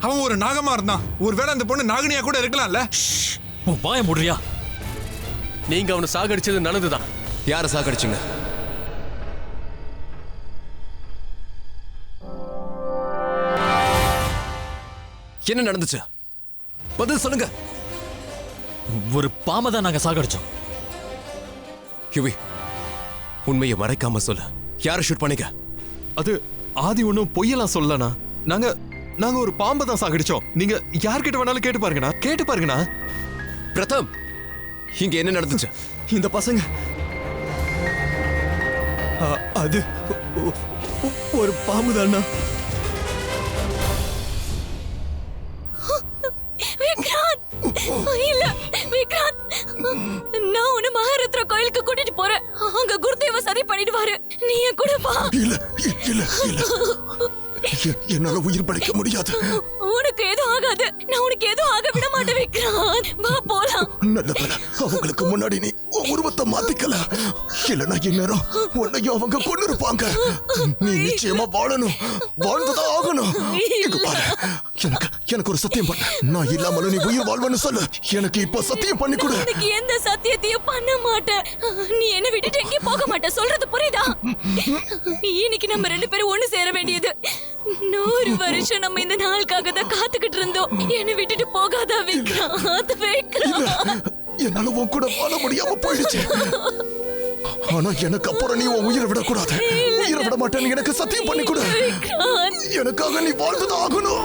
Speaker 15: அவன் ஒரு நாகமா இருந்தான். ஒருவேளை அந்த பொண்ணு நாகனியா கூட இருக்கலாம்ல.
Speaker 11: உன் வாய முடியா?
Speaker 17: நீங்க அவனை சாகடிச்சது நல்லதுதான்.
Speaker 3: யாரை சாகடிச்சுங்க?
Speaker 17: என்ன நடந்துச்சு? பதில் சொல்லுங்க.
Speaker 11: ஒரு பாம்பை தான் நாங்க சாகடிச்சோம்.
Speaker 17: யுவி, உண்மையை மறைக்காம சொல்லு. யாரை ஷூட் பண்ணீங்க?
Speaker 3: அது ஆதி ஒன்றும் பொய்யெல்லாம் சொல்லலண்ணா. நாங்க ஒரு பாம்பை தான் சாகடிச்சோம். நீங்க யார்கிட்ட வேணாலும் கேட்டு பாருங்கண்ணா.
Speaker 17: பிரதம், இங்க என்ன நடந்துச்சு?
Speaker 16: இந்த பசங்க அது ஒரு பாம்பு தானா?
Speaker 18: இல்ல விக்ராந்த், நான் உன்னை மகாரத்னா கோயிலுக்கு கூட்டிட்டு போறேன். அங்க குருதேவ சதி பண்ணிடுவாரு. நீ என் கூட வா.
Speaker 19: இல்ல என்னால உயிர் பழைக்க முடியாது.
Speaker 18: உனக்கு எதுவும் ஆகாது. நான் உனக்கு எதுவும் ஆக விட மாட்டேன் விக்ராந்த். வா போலாம்.
Speaker 19: நல்ல அவங்களுக்கு முன்னாடி நீ உருவத்தை மாத்திக்கல. இல்லைன்னா இந்நேரம் உன்னையும் அவங்க கொண்டு இருப்பாங்க. நீ நிச்சயமா வாழணும், வாழ்ந்துதான் ஆகணும். இங்க பாரு, எனக்கு ஒரு சத்தியம் பண்ண. நான் இல்லாமலும் நீ உயிர் வாழ்வன்னு சொல்லு. எனக்கு இப்ப சத்தியம் பண்ணி கொடு.
Speaker 18: எனக்கு எந்த சத்தியத்தையும் பண்ண மாட்டேன். நீ என்ன விட்டுட்டு எங்கேயும் போக மாட்ட. சொல்றது புரியுதா? இன்னைக்கு நம்ம 2 பேரும் ஒண்ணு சேர வேண்டியது. 100 வருஷம் நம்ம இந்த நாளுக்காக தான் காத்துக்கிட்டு இருந்தோம். என்னை விட்டுட்டு போகாதா விக்ராந்த்?
Speaker 19: என்னால உன் கூட வாழ முடியாம போயிடுச்சு. ஆனா எனக்கு அப்புறம் நீ உன் உயிரை விடக்கூடாது. உயிரை விட மாட்டேன்னு எனக்கு சத்தியம் பண்ணி கொடு. எனக்காக நீ வாழ்ந்துதான் ஆகணும்.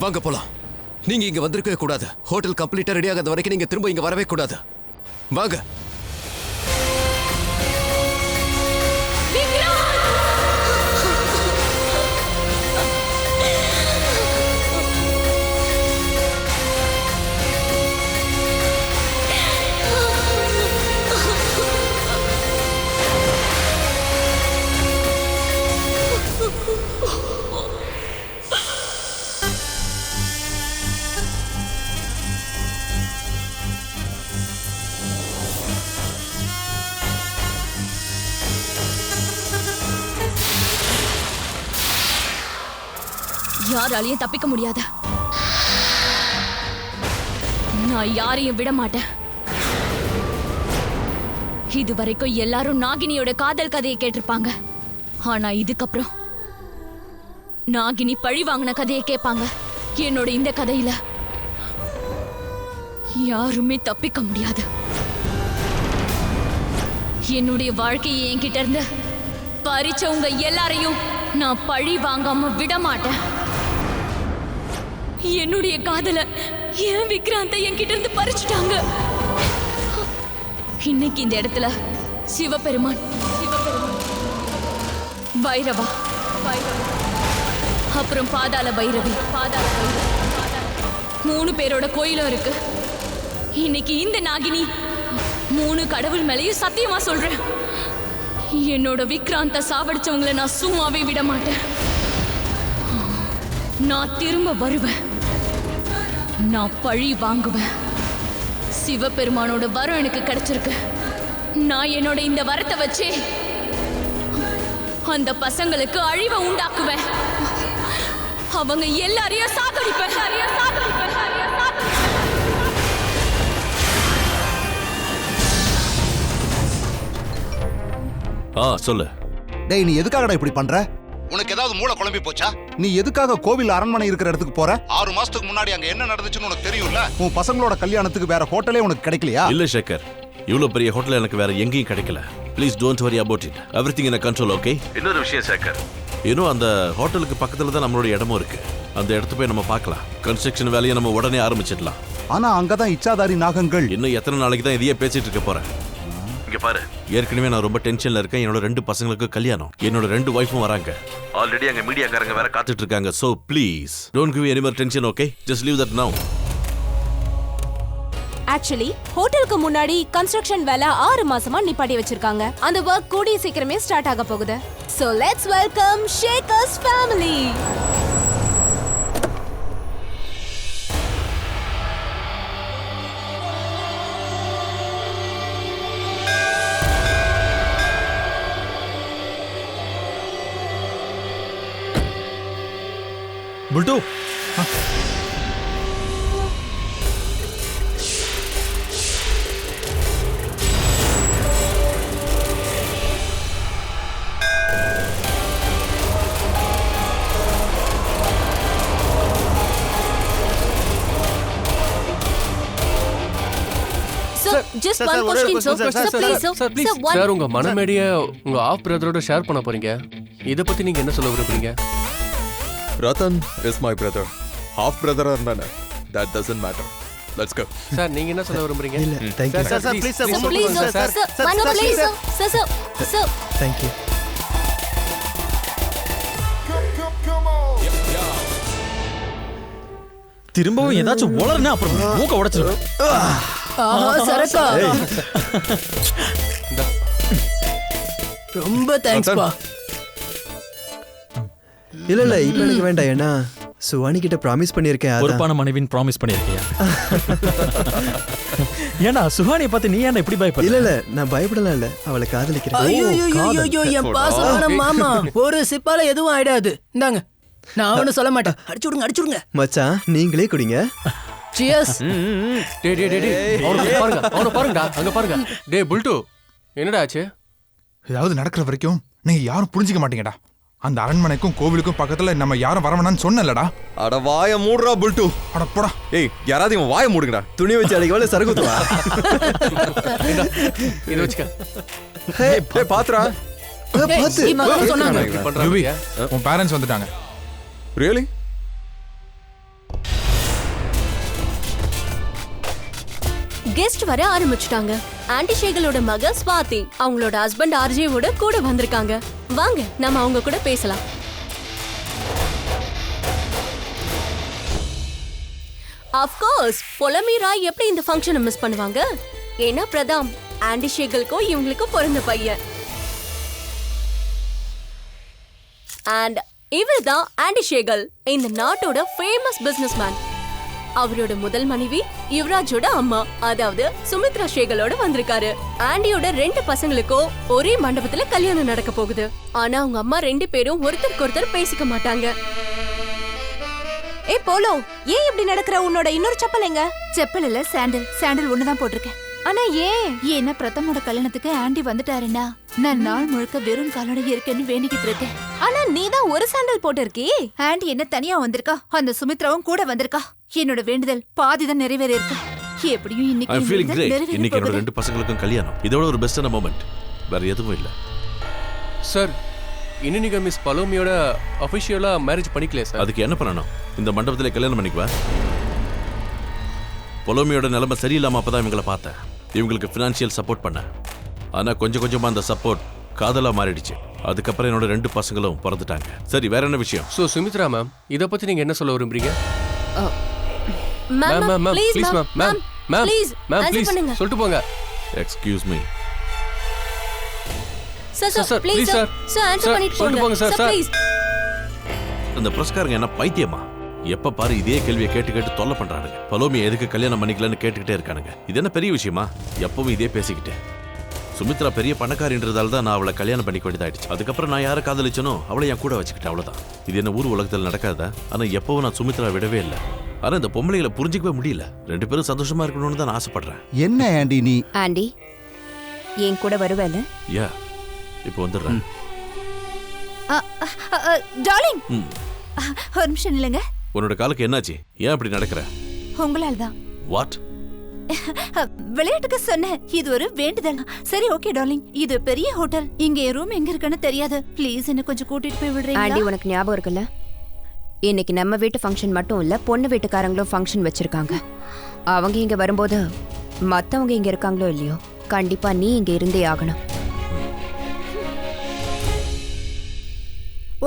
Speaker 17: வாங்க போலாம். நீங்க இங்க வந்திருக்கவே கூடாது. ஹோட்டல் கம்ப்ளீட்டா ரெடி ஆகாத வரைக்கும் நீங்க திரும்ப இங்க வரவே கூடாது. வாங்க.
Speaker 18: யாராலையும் தப்பிக்க முடியாது. நான் யாரையும் விட மாட்டேன். இதுவரைக்கும் எல்லாரும் நாகினியோட காதல் கதையை கேட்டிருப்பாங்க. ஆனா இதுக்கப்புறம் நாகினி பழி வாங்கின கதையை கேட்பாங்க. என்னோட இந்த கதையில யாருமே தப்பிக்க முடியாது. என்னுடைய வாழ்க்கையை என்கிட்ட இருந்து பறிச்சவங்க எல்லாரையும் நான் பழி வாங்காம விட மாட்டேன். என்னுடைய காதல ஏன் விக்ராந்த என்கிட்ட இருந்து பறிச்சுட்டாங்க. இன்னைக்கு இந்த இடத்துல சிவபெருமான், பைரவா, அப்புறம் பாதாள பைரவி, 3 பேரோட கோயிலும் இருக்கு. இன்னைக்கு இந்த நாகினி 3 கடவுள் மேலேயும் சத்தியமா சொல்றேன், என்னோட விக்ராந்த சாவடிச்சவங்களை நான் சும்மாவே விட மாட்டேன். நான் திரும்ப வருவேன். நான் பழி வாங்குவேன். சிவபெருமானோட வரம் எனக்கு கிடைச்சிருக்கு. நான் என்னோட இந்த வரத்தை வச்சு அந்த பசங்களுக்கு அழிவை உண்டாக்குவேன். அவங்க எல்லாரையும் சாகடிப்பேன்.
Speaker 8: சொல்லு.
Speaker 9: டேய், நீ எதுக்காகடா இப்படி பண்ற? உனக்கு ஏதாவது மூளை குழம்பி போச்சா? நீ எதுக்காக கோவில் அரண்மனை இருக்கிற இடத்துக்கு போற? 6 மாசத்துக்கு முன்னாடி அங்க என்ன நடந்துச்சுன்னு உனக்கு தெரியும்ல? உன் பசங்களோட கல்யாணத்துக்கு வேற ஹோட்டலே உனக்கு கிடைக்கலையா?
Speaker 8: இல்ல சேகர், இவ்வளவு பெரிய ஹோட்டல் எனக்கு வேற எங்கேயும் கிடைக்கல. Please don't worry about it. Everything in control. Okay? இன்னொரு விஷயம் சேகர், இன்னும் அந்த ஹோட்டலுக்கு பக்கத்துல தான் நம்மளோட இடமும் இருக்கு. அந்த இடத்து போய் நம்ம பார்க்கலாம். கன்ஸ்ட்ரக்ஷன் வேலையை நம்ம உடனே ஆரம்பிச்சிடலாம்.
Speaker 9: ஆனா அங்கதான் இச்சாதாரி நாகங்கள்.
Speaker 8: இன்னும் எத்தனை நாளைக்கு தான் இதையே பேசிட்டு இருக்க போறேன்? இங்க பாரு, ஏற்கனவே நான் ரொம்ப டென்ஷன்ல இருக்கேன். என்னோட 2 பசங்களுக்கு கல்யாணம், என்னோட 2 வைஃபும் வராங்க. ஆல்ரெடி அங்க மீடியாக்காரங்க வேற காத்துட்டு இருக்காங்க. So please don't give any more tension. Okay? Just leave that நவ.
Speaker 20: ஆக்சுவலி ஹோட்டலுக்கு முன்னாடி கன்ஸ்ட்ரக்ஷன் வேலை 6 மாசமா நிப்பாட்டி வச்சிருக்காங்க. அந்த வர்க் கூடிய சீக்கிரமே ஸ்டார்ட் ஆக போகுது. So let's welcome Shakers family.
Speaker 11: Pulled,
Speaker 20: just one question sir. Please sir, please sir,
Speaker 17: sir, உங்க மனமேடிய உங்க ஆஃப் பிரதரோட ஷேர் பண்ண போறீங்க. இத பத்தி நீங்க என்ன சொல்ல விரும்புறீங்க?
Speaker 3: Ratan is my brother. Half பிரதரா இருந்தானே, that doesn't matter. Let's go.
Speaker 17: Sir, நீங்க என்ன சொல்ல விரும்புறீங்க?
Speaker 21: இல்ல, thank you.
Speaker 17: Sir,
Speaker 20: please sir, sir.
Speaker 21: Thank you.
Speaker 11: திரும்பவும் ஏதாச்சும் உளறனா அப்புறம் மூக்க உடைச்சிரும்.
Speaker 22: சரக்கா, ரொம்ப தேங்க்ஸ் பா.
Speaker 21: இல்ல இப்ப எனக்கு வேண்டாம். ஏன்னா சுவானி கிட்ட ப்ராமிஸ் பண்ணிருக்கேன்.
Speaker 11: பொறுப்பான மனைவின் ப்ராமிஸ் பண்ணிருக்கியா? ஏன்னா சுஹானியை பார்த்து நீ ஏன்டா இப்படி பயப்பட?
Speaker 21: இல்ல நான் பயப்படலாம். இல்ல, அவளை காதலிக்கிறேன்.
Speaker 22: ஐயோ, என் பாசமான மாமா, ஒரு சிப்பால எதுவும் ஆயிடாது. இந்தாங்க, நான் ஒன்னும் சொல்ல மாட்டேன். அடிச்சுடுங்க.
Speaker 21: மச்சான், நீங்களே குடிங்க.
Speaker 22: Cheers.
Speaker 17: டேய், அவன பாருங்கடா, அங்க பாருங்க. டேய் புல்டு, என்னடா ஆச்சு?
Speaker 15: ஏதாவது நடக்கிற வரைக்கும் நீங்க யாரும் புரிஞ்சிக்க மாட்டீங்கடா. அந்த அரண்மனைக்கும் கோவிலுக்கும் பக்கத்துல நம்ம யாரும் வரவேணான்னு சொன்னலடா.
Speaker 3: அட வாய மூடுறா புல்டு.
Speaker 15: அட போடா.
Speaker 3: ஏய், யாராவது இவன் வாய மூடுங்கடா.
Speaker 21: துணி வச்சு அடிக்கவல சரகுத்துவா.
Speaker 17: இத வச்சுக்க.
Speaker 3: டேய் பாத்ரா.
Speaker 22: பாத்து
Speaker 15: சொன்னாங்க. உன் பேரண்ட்ஸ் வந்துட்டாங்க.
Speaker 3: ரியலி?
Speaker 20: கெஸ்ட் வர ஆரம்பிச்சுட்டாங்க. ஆன்டி ஷேகலோட மக ஸ்வாதி, அவங்களோட ஹஸ்பண்ட் ஆர்ஜேவோட கூட வந்திருக்காங்க. வாங்க, நம்ம அவங்க கூட பேசலாம். ஆஃப் கோர்ஸ், பொலமி ராய் எப்படி இந்த ஃபங்க்ஷனை மிஸ் பண்ணுவாங்க? ஏன்னா பிரதாம் ஆன்டி ஷேகலுக்கும் இவங்களுக்கும் பிறந்த பையன். அண்ட் இவர்தான் ஆன்டி ஷேகல், இந்த நாட்டோட ஃபேமஸ் பிசினஸ்மேன். அவரோட முதல் மனைவி யுவராஜோட அம்மா, அதாவது சுமித்ரா ஷேகலோட வந்திருக்காரு. ஆண்டியோட 2 பசங்களுக்கும் ஒரே மண்டபத்துல கல்யாணம் நடக்க போகுது. ஆனா அவங்க அம்மா 2 பேரும் ஒருத்தருக்கு ஒருத்தர் பேசிக்க மாட்டாங்க.
Speaker 13: ஏ போலோ, ஏன் இப்படி நடக்கிற? உன்னோட இன்னொரு செப்பல் எங்க?
Speaker 14: செப்பல் இல்ல, சாண்டல் ஒண்ணுதான் போட்டிருக்கேன்.
Speaker 13: ஆனா ஏன்?
Speaker 14: ஏன்னா பிரதமோட கல்யாணத்துக்கு ஆண்டி வந்துட்டாருன்னா நான் நாள் முழுக்க வெறும் காலோட இருக்கேன்னு வேண்டிக்கிட்டு இருக்கேன்.
Speaker 13: ஆனா நீ தான் ஒரு சாண்டல் போட்டிருக்கீ.
Speaker 14: ஆண்டி என்ன தனியா வந்திருக்கா, அந்த சுமித்ராவும் கூட வந்திருக்கா. என்னோட வேண்டுதல் பாதிதான் நிறைவேற இருக்கு. எப்படியும்
Speaker 8: ஐ ஃபீல் கிரேட். இன்னைக்கு என்னோட
Speaker 14: இன்னைக்கு
Speaker 8: 2 பசங்களுக்கும் கல்யாணம். இதோட ஒரு பெஸ்டான மொமெண்ட் வேற எதுவும் இல்ல.
Speaker 17: சார், இன்னும் நீங்க மிஸ் பலோமியோட அபிஷியலா மேரேஜ் பண்ணிக்கலையா சார்?
Speaker 8: அதுக்கு என்ன பண்ணணும்? இந்த மண்டபத்துல கல்யாணம் பண்ணிக்குவா? பொலோமியோட நிலைமை சரியில்லாம அப்பதான் இவங்களை பார்த்தேன். இவங்களுக்கு ஃபினான்ஷியல் சப்போர்ட் பண்ணேன். ஆனா கொஞ்சம் கொஞ்சமா அந்த சப்போர்ட் காதலா மாறிடுச்சு. அதுக்கப்புறம் என்னோட 2 பசங்களும் பிறந்துட்டாங்க. சரி, வேற என்ன விஷயம்?
Speaker 17: சோ சுமித்ரா மேம், இத பத்தி நீங்க என்ன சொல்ல விரும்புறீங்க?
Speaker 20: Ma'am please ma'am please
Speaker 17: please சொல்லிட்டு போங்க.
Speaker 8: Excuse me
Speaker 20: sir please sir answer பண்ணிட்டு போங்க சார் ப்ளீஸ்.
Speaker 8: இந்த பிரஸ்காரங்க என்ன பைத்தியமா? எப்ப பாரு இதே கேள்வியை கேட்டு தொல்லை பண்றானுங்க. பலோமி எதுக்கு கல்யாணம் பண்ணிக்கலன்னு கேட்டுக்கிட்டே இருக்கானுங்க. இது என்ன பெரிய விஷயமா? எப்பவும் இதே பேசிக்கிட்டே. சுமித்ரா பெரிய பணக்காரின்றதால தான் நான் அவளை கல்யாணம் பண்ணிக்க வேண்டியதாயிடுச்சு. அதுக்கப்புறம் நான் யாரை காதலிச்சனோ அவளை என் கூட வச்சுக்கிட்டேன், அவ்வளவுதான். இது என்ன ஊர் உலகத்தில் நடக்காதா? ஆனா எப்பவும் நான் சுமித்ரா விடவே இல்லை. ஆனா இந்த பொம்பளைகளை புரிஞ்சிக்கவே முடியல. 2 பேரும் சந்தோஷமா இருக்கணும்னு தான் நான் ஆசைப்படுறேன்.
Speaker 9: என்ன ஆண்டி நீ?
Speaker 12: ஆண்டி என் கூட வருவேல?
Speaker 8: யா, இப்போ வந்துடுறேன்.
Speaker 14: டார்லிங், ஒரு நிமிஷம் இல்லைங்க.
Speaker 8: உன்னோட காலுக்கு என்னாச்சு? ஏன் அப்படி நடக்கிற?
Speaker 14: உங்களால் தான்.
Speaker 8: வாட்?
Speaker 14: விளையாட்டுக்கு சொன்னேன், இது ஒரு வேண்டுதல். சரி ஓகே டார்லிங், இது பெரிய ஹோட்டல். இங்க என் ரூம் எங்க இருக்குன்னு தெரியாது. ப்ளீஸ் என்ன கொஞ்சம் கூட்டிட்டு போய் விடுறீங்களா?
Speaker 12: ஆண்டி உனக்கு ஞாபகம் இருக்குல்ல, இன்னைக்கு நம்ம வீட்டு ஃபங்க்ஷன் மட்டும் இல்ல, பொண்ணு வீட்டுக்காரங்களும் ஃபங்க்ஷன் வச்சிருக்காங்க. அவங்க இங்க வரும்போது மத்தவங்க இங்க இருக்காங்களோ இல்லையோ, கண்டிப்பா நீ இங்க இருந்தே ஆகணும்.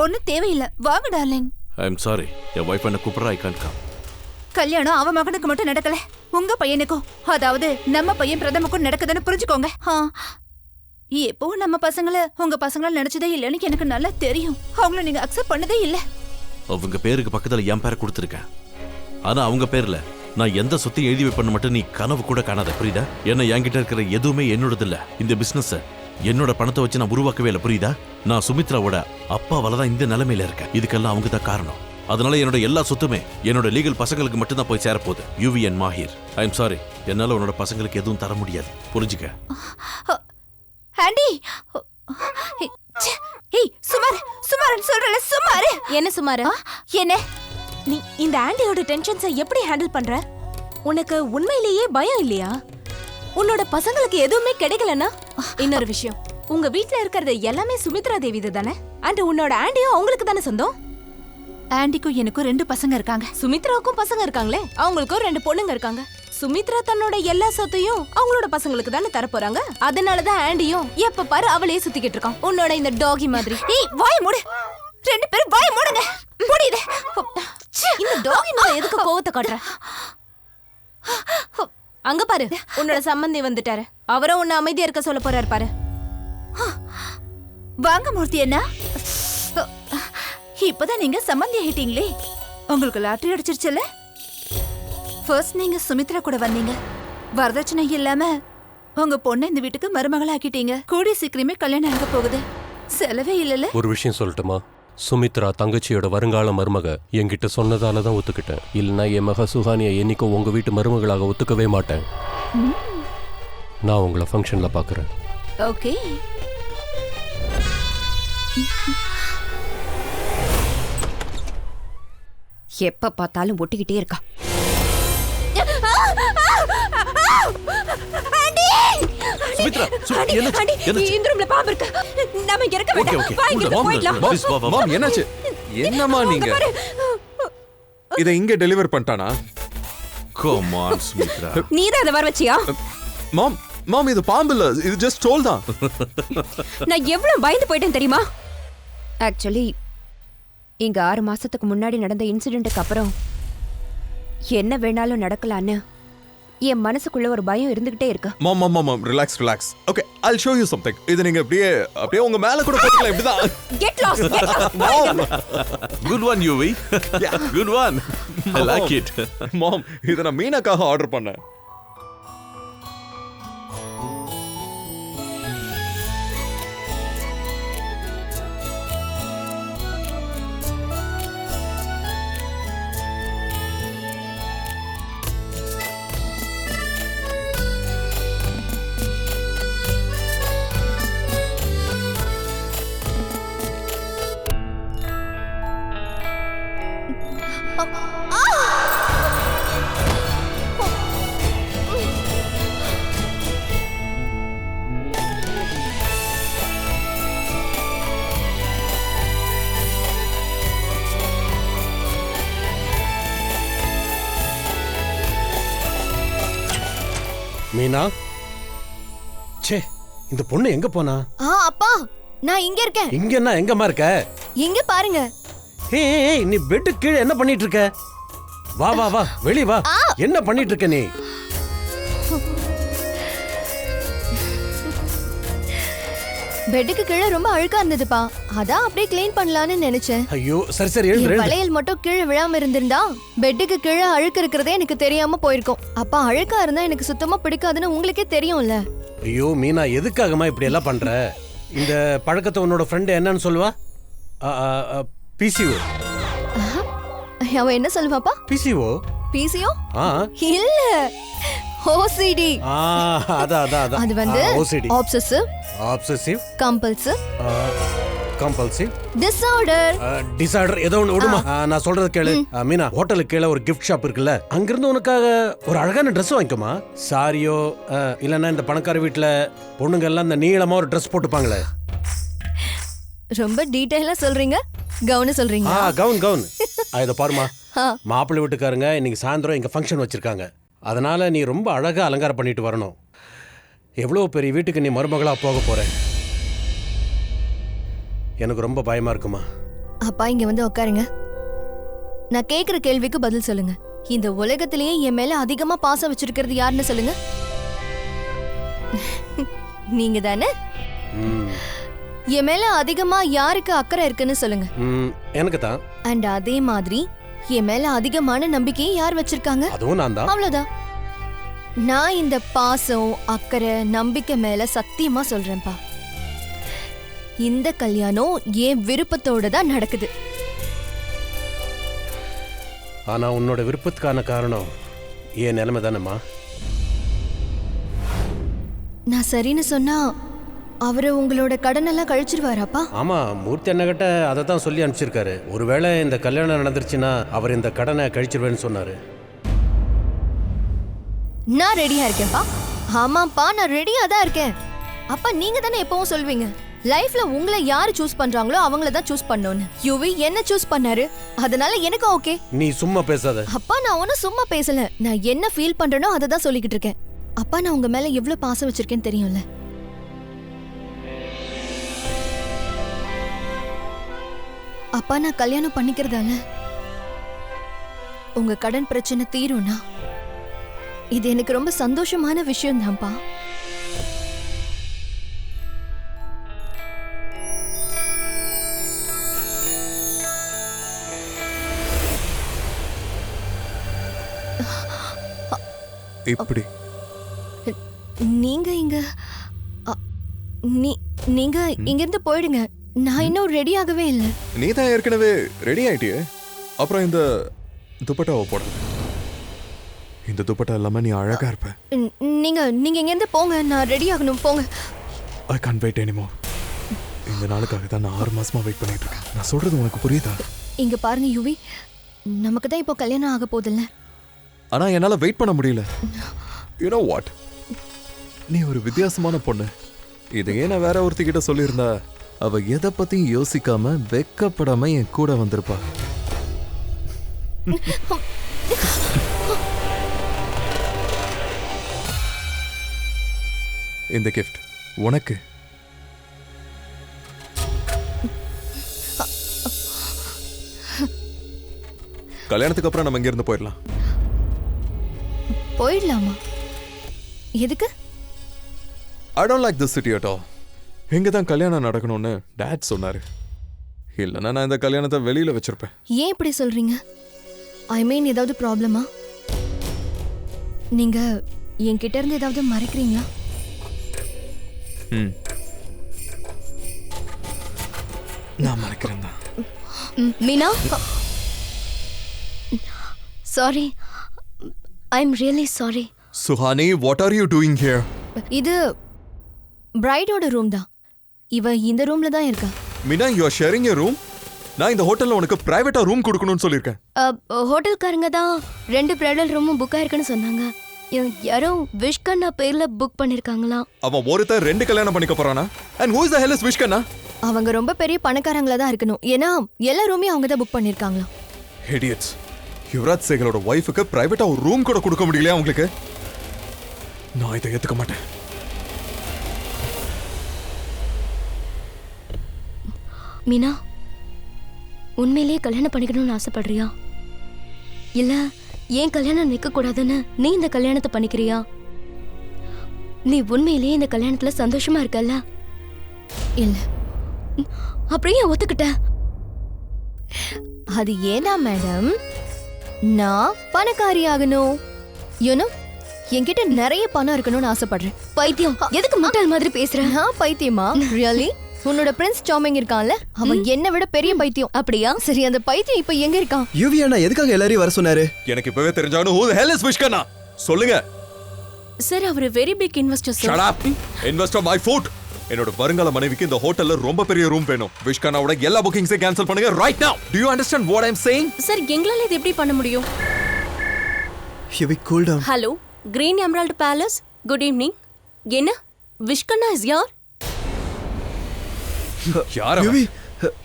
Speaker 14: ஒன்னும் தேவையில்லை, வாங்க darling.
Speaker 8: I am sorry, N wife என்ன கூப்பிடுறா, ஐ கான்ட் கம்.
Speaker 14: கல்யாணம் அவ மகனுக்கு மட்டும் நடக்கல, உங்க பையனுக்கும், அதாவது நம்ம பையன் பிரதமுக்கும் நடக்குதுன்னு புரிஞ்சுக்கோங்க. எப்பவும் நம்ம பசங்களை உங்க பசங்கள நினைச்சதே இல்லைன்னு எனக்கு நல்லா தெரியும். அவங்கள நீங்க அக்செப்ட் பண்ணதே இல்லை.
Speaker 8: அவங்க பேருக்கு பக்கத்துல என் பேரை கொடுத்துருக்கேன். ஆனா அவங்க பேர்ல நான் எந்த சொத்தையும் எழுதி வைப்பேன்னு மட்டும் நீ கனவு கூட காணாத, புரியுதா? ஏன்னா என்கிட்ட இருக்கிற எதுவுமே என்னோடது இல்ல. இந்த பிசினஸ் என்னோட பணத்தை வச்சு நான் உருவாக்கவே இல்லை, புரியுதா? நான் சுமித்ராவோட அப்பாவால தான் இந்த நிலைமையில இருக்கேன். இதுக்கெல்லாம் அவங்க தான் காரணம். அதனால என்னோட எல்லா சொத்துமே என்னோட லீகல் பசங்களுக்கு மட்டும் தான் போய் சேரப்போகுது. Yuvi and Mahir, I am sorry, என்னால உன்னோட பசங்களுக்கு எதுவும் தர முடியாது, புரிஞ்சுக்க.
Speaker 14: ஆண்டி, ஏய் சுமார், சுமார் சொல்றல, சுமார்.
Speaker 4: என்ன சுமார்?
Speaker 14: என்ன
Speaker 4: நீ இந்த ஆண்டியோட டென்ஷன்ஸை எப்படி ஹேண்டில் பண்ற? உனக்கு உண்மையிலேயே பயம் இல்லையா? உன்னோட பசங்களுக்கு எதுவுமே கிடைக்கலன்னா? இன்னொரு விஷயம், உங்க வீட்ல இருக்கிறது எல்லாமே சுமித்ரா தேவி தானே? அண்ட் உன்னோட ஆண்டியும் அவங்களுக்கு தானே சொந்தம்?
Speaker 14: ஆண்டிக்கும் எனக்கும் 2 பசங்க இருக்காங்க.
Speaker 4: சுமித்ராவுக்கும் பசங்க இருக்காங்களே, அவங்களுக்கும் 2 பொண்ணுங்க இருக்காங்க. சுமித்ரா தன்னோட எல்லா சொத்தையும் அவங்களோட பசங்களுக்கு தானே தர போறாங்க. அதனாலதான் ஆண்டியும் எப்ப பாரு அவளையே சுத்திக்கிட்டு இருக்கான், உன்னோட இந்த டாகி மாதிரி.
Speaker 14: ஏய் வாய் மூடு, 2 பேரும் வாய் மூடுங்க. முடியுது.
Speaker 4: இந்த டாகி மேல எதுக்கு கோவத்தை காட்டுற? அங்க பாரு, உன்னோட சம்பந்தி வந்துட்டாரு. அவரும் உன்னை அமைதியா இருக்க சொல்ல போறாரு பாரு.
Speaker 14: வாங்க மூர்த்தி அண்ணா, இப்பதான் நீங்க சம்பந்தி ஆயிட்டீங்களே. உங்களுக்கு லாட்டரி அடிச்சிருச்சுல. ஃபர்ஸ்ட் நீங்க சுமித்ரா கூட வந்தீங்க, வரதட்சணை இல்லாம உங்க பொண்ணை இந்த வீட்டுக்கு மருமகள் ஆக்கிட்டீங்க. கூடி சீக்கிரமே கல்யாணம் ஆக போகுது, செலவே இல்லல.
Speaker 5: ஒரு விஷயம் சொல்லட்டுமா? சுமித்ரா தங்கச்சியோட வருங்கால மருமக என்கிட்ட சொன்னதால தான் ஒத்துக்கிட்டேன். இல்லைன்னா என் மக சுகானியை என்னைக்கும் உங்க வீட்டு மருமகளாக ஒத்துக்கவே மாட்டேன். நான் உங்களை ஃபங்க்ஷன்ல பாக்குறேன்.
Speaker 14: ஓகே.
Speaker 12: எப்ப பார்த்தாலும் ஒட்டிக்கிட்டே இருக்கா.
Speaker 8: சுமித்ரா,
Speaker 4: இந்த ரூம்ல பாம்பு இருக்கு, நாம இங்க இருக்க வேண்டாம். வா, இங்க இருந்து போயிடலாம்.
Speaker 3: மாம், என்னாச்சு? என்னம்மா நீங்க இதை இங்க டெலிவர் பண்ணிட்டானா?
Speaker 8: கம் ஆன் சுமித்ரா,
Speaker 4: நீ தான் அதை வர வச்சியா?
Speaker 3: மாம், மாம் இது பாம்பு இல்ல, இது ஜஸ்ட் ட்ரோல் தான்.
Speaker 12: நான் எவ்வளவு பயந்து போயிட்டேன் தெரியுமா? ஆக்சுவலி இங்க 6 மாசத்துக்கு முன்னாடி நடந்த இன்சிடென்ட்டுக்கு அப்புறம் என்ன வேணாலும் நடக்கலான்னு என் மனசுக்குள்ள ஒரு பயம் இருந்துகிட்டே இருக்கு.
Speaker 3: Mom mom mom, relax relax. Okay, I'll show you something. இது நீங்க அப்படியே உங்க மேல கூட போட்டுக்கலாம், இப்படிதான்.
Speaker 12: Get lost, get lost.
Speaker 8: Good one, Yuvi. Good one. I like it.
Speaker 3: மாம், இத நான் மீனாக்காக ஆர்டர் பண்ணேன்.
Speaker 6: மீனா, ச்சே, இந்த பொண்ணு எங்க போனா?
Speaker 13: அப்பா, நான் இங்க இருக்கேன்.
Speaker 6: இங்கன்னா எங்கம்மா இருக்க?
Speaker 13: இங்க பாருங்க.
Speaker 6: ஏய், நீ பெட்டு கீழே என்ன பண்ணிட்டு இருக்க? வா வா வா, வெளிய வா. என்ன பண்ணிட்டு இருக்க நீ?
Speaker 13: பெட்டுக்கு கீழே ரொம்ப அழுக்கா இருந்ததுப்பா, அதான் அப்படியே க்ளீன் பண்ணலாம்னு நினைச்சேன்.
Speaker 6: ஐயோ, சரி சரி, எழுந்து எழுந்து.
Speaker 13: வளையல் மட்டும் கீழே விழாம இருந்திருந்தா பெட்டுக்கு கீழே அழுக்கு இருக்கிறதே எனக்கு தெரியாம போயிருக்கும். அப்பா, அழுக்கா இருந்தா எனக்கு சுத்தமா பிடிக்காதுன்னு உங்களுக்கே தெரியும்ல.
Speaker 6: ஐயோ மீனா, எதுக்காகமா இப்படி எல்லாம் பண்ற? இந்த பழக்கத்தை உன்னோட ஃப்ரெண்டு என்னன்னு சொல்லுவா? பிசிஓ.
Speaker 4: அவன் என்ன சொல்லுவாப்பா?
Speaker 6: பிசிஓ.
Speaker 4: பிசிஓ?
Speaker 6: ஆ
Speaker 4: இல்ல, ஓசிடி.
Speaker 6: அதான்
Speaker 4: அது வந்து
Speaker 6: ஓசிடி. ஆப்சசிவ் கம்பல்சிவ் டிசார்டர் ஏதோ ஒன்று விடுமா. நான் சொல்றது கேளு மீனா. ஹோட்டலுக்கு கீழே ஒரு கிஃப்ட் ஷாப் இருக்குல்ல, அங்கிருந்து உனக்காக ஒரு அழகான ட்ரெஸ் வாங்கிக்கோமா. சாரியோ இல்லைன்னா இந்த பணக்கார வீட்டுல பொண்ணுங்க எல்லாம் இந்த நீளமா ஒரு ட்ரெஸ் போட்டுப்பாங்களே.
Speaker 4: ரொம்ப டீடைலா சொல்றீங்க. கவுன் சொல்றீங்க?
Speaker 6: கவுன். இதை பாருமா, மாப்பிள்ளை வீட்டுக்காரங்க இன்னைக்கு சாயந்தரம் இங்க ஃபங்க்ஷன் வச்சிருக்காங்க. அதனால நீ ரொம்ப அழகா அலங்காரம் பண்ணிட்டு வரணும். எவ்வளவு பெரிய வீட்டுக்கு நீ மருமகளா போக போற. எனக்கு ரொம்ப பயமா இருக்குமா.
Speaker 4: அப்பா இங்க வந்து உட்காருங்க. நான் கேக்குற கேள்விக்கு பதில் சொல்லுங்க. இந்த உலகத்திலேயே என் மேல அதிகமா பாசம் வச்சிருக்கிறது யாருன்னு சொல்லுங்க. நீங்க தானே? என் மேல அதிகமா யாருக்கு அக்கறை இருக்குன்னு சொல்லுங்க.
Speaker 6: எனக்கு தான்.
Speaker 4: அண்ட் அதே மாதிரி என் மேல அதிகமான நம்பிக்கையை யார் வச்சிருக்காங்க?
Speaker 6: அதுவும் நான் தான்.
Speaker 4: அவ்வளவுதான். நான் இந்த பாசம் அக்கறை நம்பிக்கை மேல சத்தியமா சொல்றேன்ப்பா. இந்த கல்யாணம் என் விருப்பத்தோட தான் நடக்குது.
Speaker 6: ஆனா உன்னோட விருப்பத்துக்கான காரணம் என் நிலைமை தானேம்மா.
Speaker 4: நான் சரின்னு சொன்னா அவரு உங்களோட கடனெல்லாம் கழிச்சிருவாராப்பா?
Speaker 6: ஆமா, மூர்த்தி அண்ணகிட்ட அதை தான் சொல்லி அனுப்பிச்சிருக்காரு. ஒருவேளை இந்த கல்யாணம் நடந்துருச்சுன்னா அவர் இந்த கடனை கழிச்சிருவேன்னு சொன்னாரு.
Speaker 4: நான் ரெடியா இருக்கேன்ப்பா. ஆமாப்பா, நான் ரெடியா தான் இருக்கேன். அப்பா நீங்க தானே எப்பவும் சொல்வீங்க, லைஃப்ல உங்களை யாரு சூஸ் பண்றாங்களோ அவங்கள தான் சூஸ் பண்ணணும்னு. யுவி என்ன சூஸ் பண்ணாரு, அதனால எனக்கு ஓகே.
Speaker 6: நீ சும்மா பேசாத.
Speaker 4: அப்பா நான் ஒன்னும் சும்மா பேசல. நான் என்ன ஃபீல் பண்றேனோ அதை தான் சொல்லிக்கிட்டு இருக்கேன். அப்பா நான் உங்க மேல எவ்வளவு பாசம் வச்சிருக்கேன்னு தெரியும்ல. அப்பா நான் கல்யாணம் பண்ணிக்கிறதால உங்க கடன் பிரச்சனை தீரும்னா இது எனக்கு ரொம்ப சந்தோஷமான விஷயம் தான்ப்பா.
Speaker 3: இப்படி
Speaker 4: நீங்க இங்க நீங்க இங்க இருந்து போயிடுங்க. நான் இன்னும் ரெடி ஆகவே இல்ல.
Speaker 3: நீ தான் ஏற்கனவே ரெடி ஆயிட்டியே. அப்புறம் இந்த துப்பட்டாவை போட. இந்த துப்பட்டா இல்லாம நீ அழகா இருப்ப.
Speaker 4: நீங்க நீங்க இங்க இருந்து போங்க. நான் ரெடி ஆகணும். போங்க.
Speaker 3: I can't wait anymore. இந்த நாளுக்காக தான் நான் 6 மாசமா வெயிட் பண்ணிட்டு இருக்கேன். நான் சொல்றது உனக்கு புரியுதா?
Speaker 4: இங்க பாருங்க யுவி, நமக்கு தான் இப்போ கல்யாணம் ஆக போதில்ல.
Speaker 3: ஆனா என்னால வெயிட் பண்ண முடியல. You know what? நீ ஒரு வித்தியாசமான பொண்ணு. இதையே நான் வேற ஒருத்திக்கிட்ட சொல்லியிருந்தா அவ எதை பத்தியும் யோசிக்காம வெக்கப்படாம என் கூட வந்திருப்பா. இந்த கிஃப்ட் உனக்கு. கல்யாணத்துக்கு அப்புறம் நம்ம இங்க இருந்து போயிடலாம்.
Speaker 4: போயிடலாமா? எதுக்கு?
Speaker 3: I don't like this city at all. இங்க தான் கல்யாணம் நடக்கணும்னு டாட் சொன்னாரு. இல்லைன்னா நான் இந்த கல்யாணத்தை வெளியில வச்சிருப்பேன்.
Speaker 4: ஏன் இப்படி சொல்றீங்க? ஐ மீன் ஏதாவது ப்ராப்ளமா? நீங்க என்கிட்ட இருந்து ஏதாவது மறைக்கிறீங்களா?
Speaker 3: நான் மறைக்கிறேன் தான்.
Speaker 4: Meena, sorry. I am really sorry.
Speaker 3: Suhani, what are you doing here?
Speaker 4: இது பிரைடோட ரூம் தான். இவ இந்த ரூம்ல தான் இருக்கா.
Speaker 3: Meena, you are sharing a room? நான் இந்த ஹோட்டல்ல உனக்கு பிரைவேட்டா ரூம் கொடுக்கணும்னு சொல்லிருக்கேன்.
Speaker 4: ஹோட்டல்காரங்க தான் 2 பிரைடல் ரூமும் புக் ஆயிருக்குன்னு சொன்னாங்க. யாரோ விஷ்கண்ணா பேர்ல புக் பண்ணிருக்காங்களா.
Speaker 3: அவன் ஒருத்தர் 2 கல்யாணம் பண்ணிக்க போறானா? And who is the hell is விஷ்கண்ணா?
Speaker 4: அவங்க ரொம்ப பெரிய பணக்காரங்களா தான் இருக்கணும். ஏன்னா எல்லா ரூமையும் அவங்க தான் புக் பண்ணிருக்காங்களா.
Speaker 3: Idiots. யுவராஜ் சேகலோட வைஃபுக்கு பிரைவேட்டா ஒரு ரூம் கூட கொடுக்க முடியலையா உங்களுக்கு? நான் இதை ஏத்துக்க மாட்டேன்.
Speaker 18: மீனா, உண்மையிலேயே கல்யாணம் பண்ணிக்கணும்னு ஆசைப்படுறியா? இல்ல ஏன் கல்யாணம் நிக்க கூடாதுன்னு நீ இந்த கல்யாணத்தை பண்ணிக்கிறியா? நீ உண்மையிலேயே இந்த கல்யாணத்துல சந்தோஷமா இருக்கல்ல?
Speaker 4: இல்ல.
Speaker 18: அப்படியே ஒத்துக்கிட்ட?
Speaker 4: அது ஏனா மேடம், நான் பணக்காரி ஆகணும். யூனோ
Speaker 1: என்கிட்ட நிறைய பணம் இருக்கணும்னு ஆசைப்படுறேன். பைத்தியம், எதுக்கு முட்டாள் மாதிரி பேசுற? நான் பைத்தியமா? ரியலி? உன்னோட பிரின்ஸ் சாமிங் இருக்கான்ல, அவன் என்ன விட பெரிய பைத்தியம். அப்படியா? சரி, அந்த பைத்தியம் இப்ப எங்க இருக்கான்?
Speaker 21: யுவி அண்ணா எதுக்காக எல்லாரையும் வர சொன்னாரு?
Speaker 3: எனக்கு இப்பவே தெரிஞ்சாலும் who the hell is Vishkanna? சொல்லுங்க.
Speaker 20: சார், அவர் very big investor sir.
Speaker 3: Shut up. Investor my foot. என்னோட வருங்கால மனைவிக்கு இந்த ஹோட்டல்ல ரொம்ப பெரிய ரூம் வேணும். விஷ்கண்ணாவோட எல்லா புக்கிங்ஸையும் கேன்சல் பண்ணுங்க right now. Do you understand what I'm saying?
Speaker 20: Sir, எங்களால இது எப்படி பண்ண முடியும்?
Speaker 21: Yuvi cool down.
Speaker 20: Hello, green emerald palace. Good evening. என்ன விஷ்கண்ணா இஸ் யார்?
Speaker 3: யார் யுவி?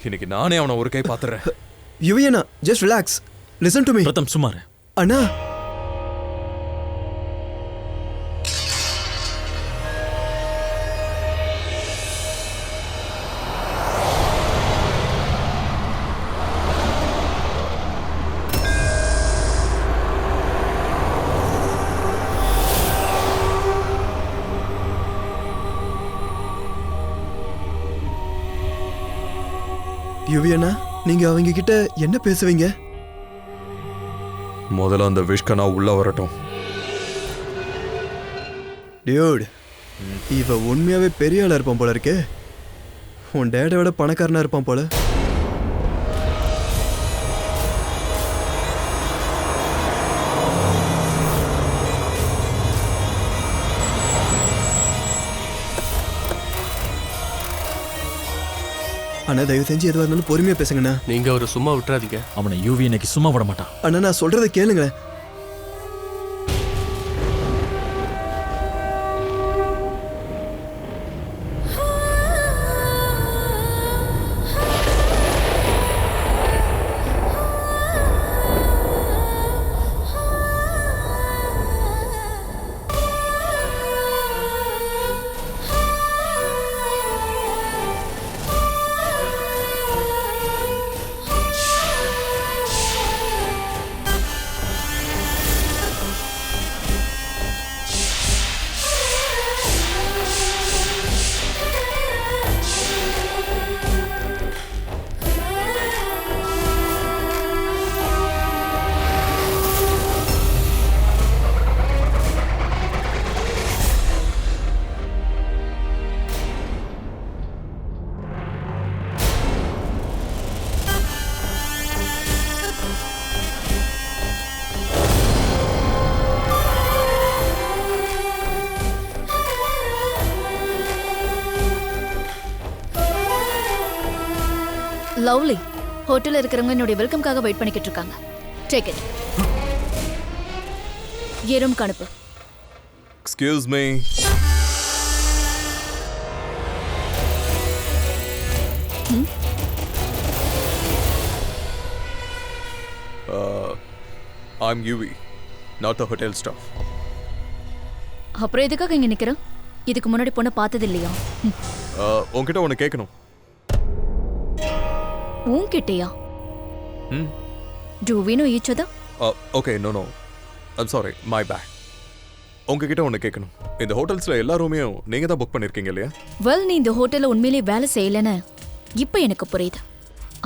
Speaker 3: இன்னைக்கு நானே அவனை ஒரு கை பாத்துறேன்.
Speaker 21: UV Anna, just relax. Listen to me.
Speaker 11: பிரதம் சுமார்.
Speaker 21: அண்ணா, யுவி அண்ணா, நீங்க அவங்க கிட்ட என்ன பேசுவீங்க?
Speaker 3: முதல்ல அந்த விஷ்கண்ணா உள்ள வரட்டும்.
Speaker 21: டியூட், இவ உண்மையாவே பெரிய ஆளா இருப்பான் போல இருக்கே. உன் டேடை விட பணக்காரனா இருப்பான் போல. அண்ணா, தயவு செஞ்சு எதுவாக இருந்தாலும் பொறுமையா பேசுங்கண்ணா.
Speaker 17: நீங்க அவரை சும்மா விட்டுறாதீங்க.
Speaker 11: அவனை யூவி இன்னைக்கு சும்மா விட மாட்டான்.
Speaker 21: அண்ணா, நான் சொல்றதை கேளுங்க.
Speaker 1: லவ்லி, ஹோட்டல்ல இருக்கிறவங்க என்னுடைய வெல்கம்காக வெயிட் பண்ணிக்கிட்டு இருக்காங்க. Take it. ஏ ரூம்க்கு அனுப்பு.
Speaker 3: Excuse me. I'm Yuvi, not the hotel staff.
Speaker 1: அப்புறம் எதுக்காக இங்க நிக்கிறோம்? இதுக்கு முன்னாடி பொண்ணு பார்த்தது இல்லையா?
Speaker 3: உன்கிட்ட ஒன்று கேட்கணும்.
Speaker 1: உன்கிட்டயா? Do we know each other?
Speaker 3: Okay, no. I'm sorry, my bad. உங்ககிட்ட ஒன்று கேட்கணும். இந்த ஹோட்டல்ஸ்ல எல்லா ரூமையும் நீங்க தான் புக் பண்ணிருக்கீங்க இல்லையா?
Speaker 1: வெல், நீ இந்த ஹோட்டல்ல உண்மையிலேயே வேலை செய்யலன்னு இப்போ எனக்கு புரியுது.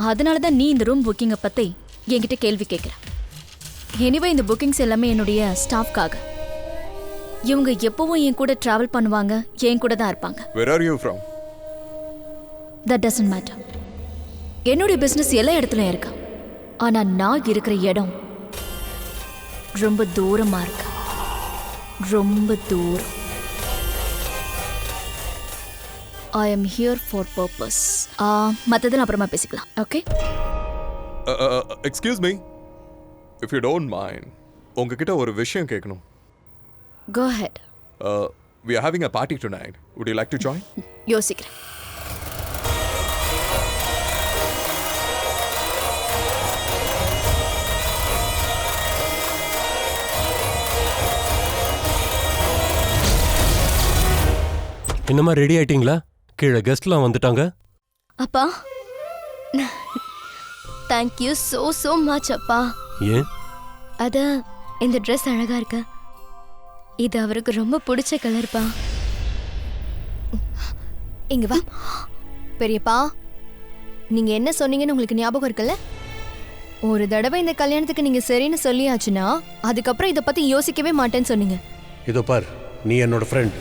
Speaker 1: அதனால தான் நீ இந்த ரூம் புக்கிங்கை பத்தி என்கிட்ட கேள்வி கேட்குற. எனிவே, இந்த புக்கிங்ஸ் எல்லாமே என்னுடைய ஸ்டாஃப்காக. இவங்க எப்பவும் என் கூட டிராவல் பண்ணுவாங்க, என் கூட தான் இருப்பாங்க.
Speaker 3: Where are you from?
Speaker 1: That doesn't matter. என்னுடைய பிசினஸ் எல்லா இடத்துலயும் இருக்கு. ஆனா நான் இருக்கிற இடம் ரொம்ப தூரமா இருக்கு. ரொம்ப தூரம். I am here for purpose. மத்ததெல்லாம் அப்புறமா பேசிக்கலாம். Okay?
Speaker 3: Excuse me. If you don't mind, உங்ககிட்ட ஒரு விஷயம் கேட்கணும்.
Speaker 1: Go ahead.
Speaker 3: We are having a party tonight. Would you like to join?
Speaker 1: யோசிக்கிறேன்.
Speaker 5: என்னமா ரெடி ஆயிட்டீங்களா? கீழே கெஸ்ட்லாம் வந்துட்டாங்க.
Speaker 1: அப்பா, thank you so much அப்பா.
Speaker 5: ஏன்?
Speaker 1: அத இந்த Dress அழகா இருக்கு. இது அவருக்கு ரொம்ப பிடிச்ச கலர்ப்பா. இங்க வா. பெரியப்பா, நீங்க என்ன சொன்னீங்கன்னு உங்களுக்கு ஞாபகம் இருக்குல்ல? ஒரு தடவை இந்த கல்யாணத்துக்கு நீங்க சரின்னு சொல்லியாச்சுன்னா அதுக்கப்புறம் இதை பத்தி யோசிக்கவே மாட்டேன்னு சொன்னீங்க.
Speaker 6: இதோ பார், நீ என்னோட ஃப்ரெண்ட்,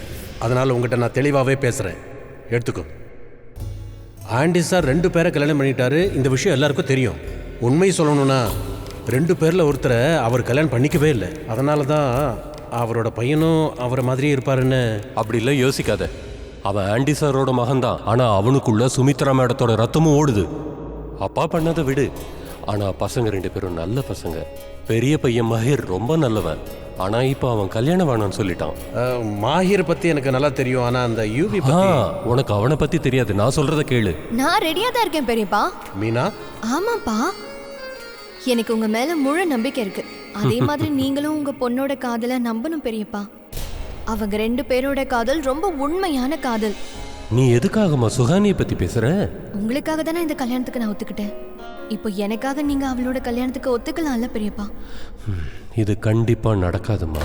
Speaker 6: அதனால உங்ககிட்ட நான் தெளிவாகவே பேசுகிறேன், எடுத்துக்கோ. ஆண்டி சார் 2 பேரை கல்யாணம் பண்ணிட்டாரு. இந்த விஷயம் எல்லாருக்கும் தெரியும். உண்மை சொல்லணும்னா 2 பேரில் ஒருத்தரை அவர் கல்யாணம் பண்ணிக்கவே இல்லை. அதனால தான் அவரோட பையனும் அவரை மாதிரியே இருப்பாருன்னு.
Speaker 5: அப்படிலாம் யோசிக்காத. அவன் ஆண்டி சாரோட மகன்தான். ஆனால் அவனுக்குள்ள சுமித்ரா மேடத்தோட ரத்தமும் ஓடுது. அப்பா பண்ணதை விடு. ஆனால் பசங்க 2 பேரும் நல்ல பசங்க. பெரிய பையன் மஹிர் ரொம்ப நல்லவன். ஆனா இப்போ அவன் கல்யாணம் வேணாம்னு சொல்லிட்டான்.
Speaker 6: மாஹிர் பத்தி எனக்கு நல்லா தெரியும். ஆனா அந்த யூவி பத்தி
Speaker 5: உனக்கு அவனை பத்தி தெரியாது. நான் சொல்றத கேளு.
Speaker 13: நான் ரெடியா தான் இருக்கேன் பெரியப்பா.
Speaker 6: மீனா?
Speaker 13: ஆமாப்பா, எனக்கு உங்க மேல முழு நம்பிக்கை இருக்கு. அதே மாதிரி நீங்களும் உங்க பொண்ணோட காதலை நம்பணும் பெரியப்பா. அவங்க 2 பேரோட காதல் ரொம்ப உண்மையான காதல்.
Speaker 5: நீ எதுக்காகமா சுகானியை பத்தி பேசுற?
Speaker 13: உங்களுக்காக தானே இந்த கல்யாணத்துக்கு நான் ஒத்துக்கிட்டேன். இப்போ எனக்காக நீங்க அவளோட கல்யாணத்துக்கு ஒத்துக்கலாம்ல பெரியப்பா?
Speaker 5: இது கண்டிப்பா நடக்காதுமா.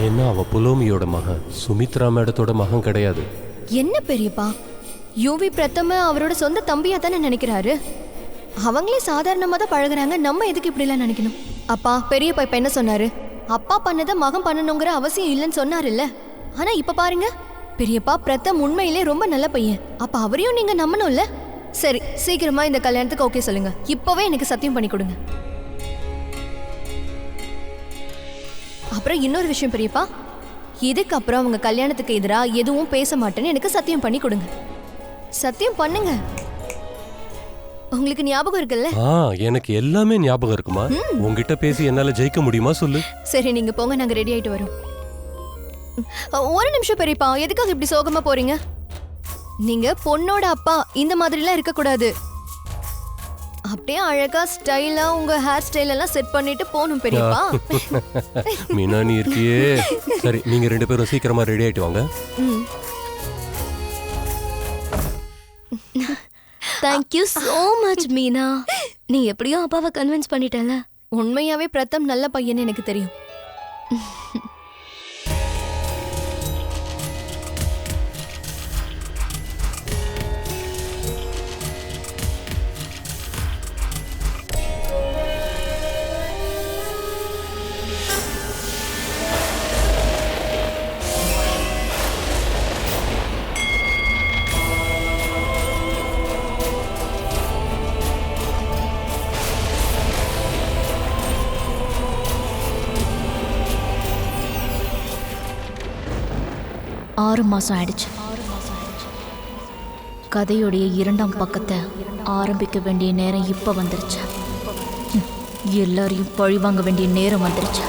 Speaker 5: ஏன்னா அவ புலோமியோட மகன், சுமித்ரா மேடத்தோட மகன் கிடையாது.
Speaker 13: என்ன பெரியப்பா, யூவி பிரதம அவரோட சொந்த தம்பியா தானே நினைக்கிறாரு. அவங்களே சாதாரணமா தான் பழகுறாங்க. நம்ம எதுக்கு இப்படிலாம் நினைக்கணும்? அப்பா, பெரியப்பா இப்ப என்ன சொன்னாரு? அப்பா பண்ணதை மகன் பண்ணணுங்கிற அவசியம் இல்லைன்னு சொன்னாருல்ல. ஆனா இப்ப பாருங்க, பெரியப்பா பிரதம் உண்மையிலே ரொம்ப நல்ல பையன். அப்ப அவரையும் நீங்க நம்பணும்ல. சரி, சீக்கிரமா இந்த கல்யாணத்துக்கு ஓகே சொல்லுங்க. இப்பவே எனக்கு சத்தியம் பண்ணி கொடுங்க. அப்புறம் இன்னொரு விஷயம் பெரியப்பா, இதுக்கப்புறம் அவங்க கல்யாணத்துக்கு எதிராக எதுவும் பேச மாட்டேன்னு எனக்கு சத்தியம் பண்ணி கொடுங்க. சத்தியம் பண்ணுங்க. உங்களுக்கு ஞாபகம் இருக்குல்ல?
Speaker 5: எனக்கு எல்லாமே ஞாபகம் இருக்குமா. உங்ககிட்ட பேசி என்னால ஜெயிக்க முடியுமா சொல்லு.
Speaker 13: சரி, நீங்க போங்க, நாங்க ரெடி ஆயிட்டு வரோம். ஒரு நிமிஷம் பெரியப்பா, எதுக்காக இப்படி சோகமா போறீங்க? நீங்க பொண்ணோட அப்பா இந்த மாதிரிலாம் இருக்க கூடாது. அப்படியே அழகா ஸ்டைலா உங்க ஹேர் ஸ்டைல் எல்லாம் செட் பண்ணிட்டு போணும் பெரியப்பா.
Speaker 5: மீனா நீ இருக்கியே. சரி, நீங்க 2 பேரும் சீக்கிரமா ரெடி ஆயிட்டு வாங்க.
Speaker 1: Thank you so much Meena. நீ எப்படியோ அப்பாவை கன்வின்ஸ் பண்ணிட்டல.
Speaker 13: உண்மையாவே பிரதம் நல்ல பையன் எனக்கு தெரியும்.
Speaker 1: ஆறு மாசம் ஆயிடுச்சு. கதையுடைய 2ஆம் பக்கத்தை ஆரம்பிக்க வேண்டிய நேரம் இப்ப வந்துருச்சு. எல்லாரையும் பழிவாங்க வேண்டிய நேரம் வந்துருச்சு.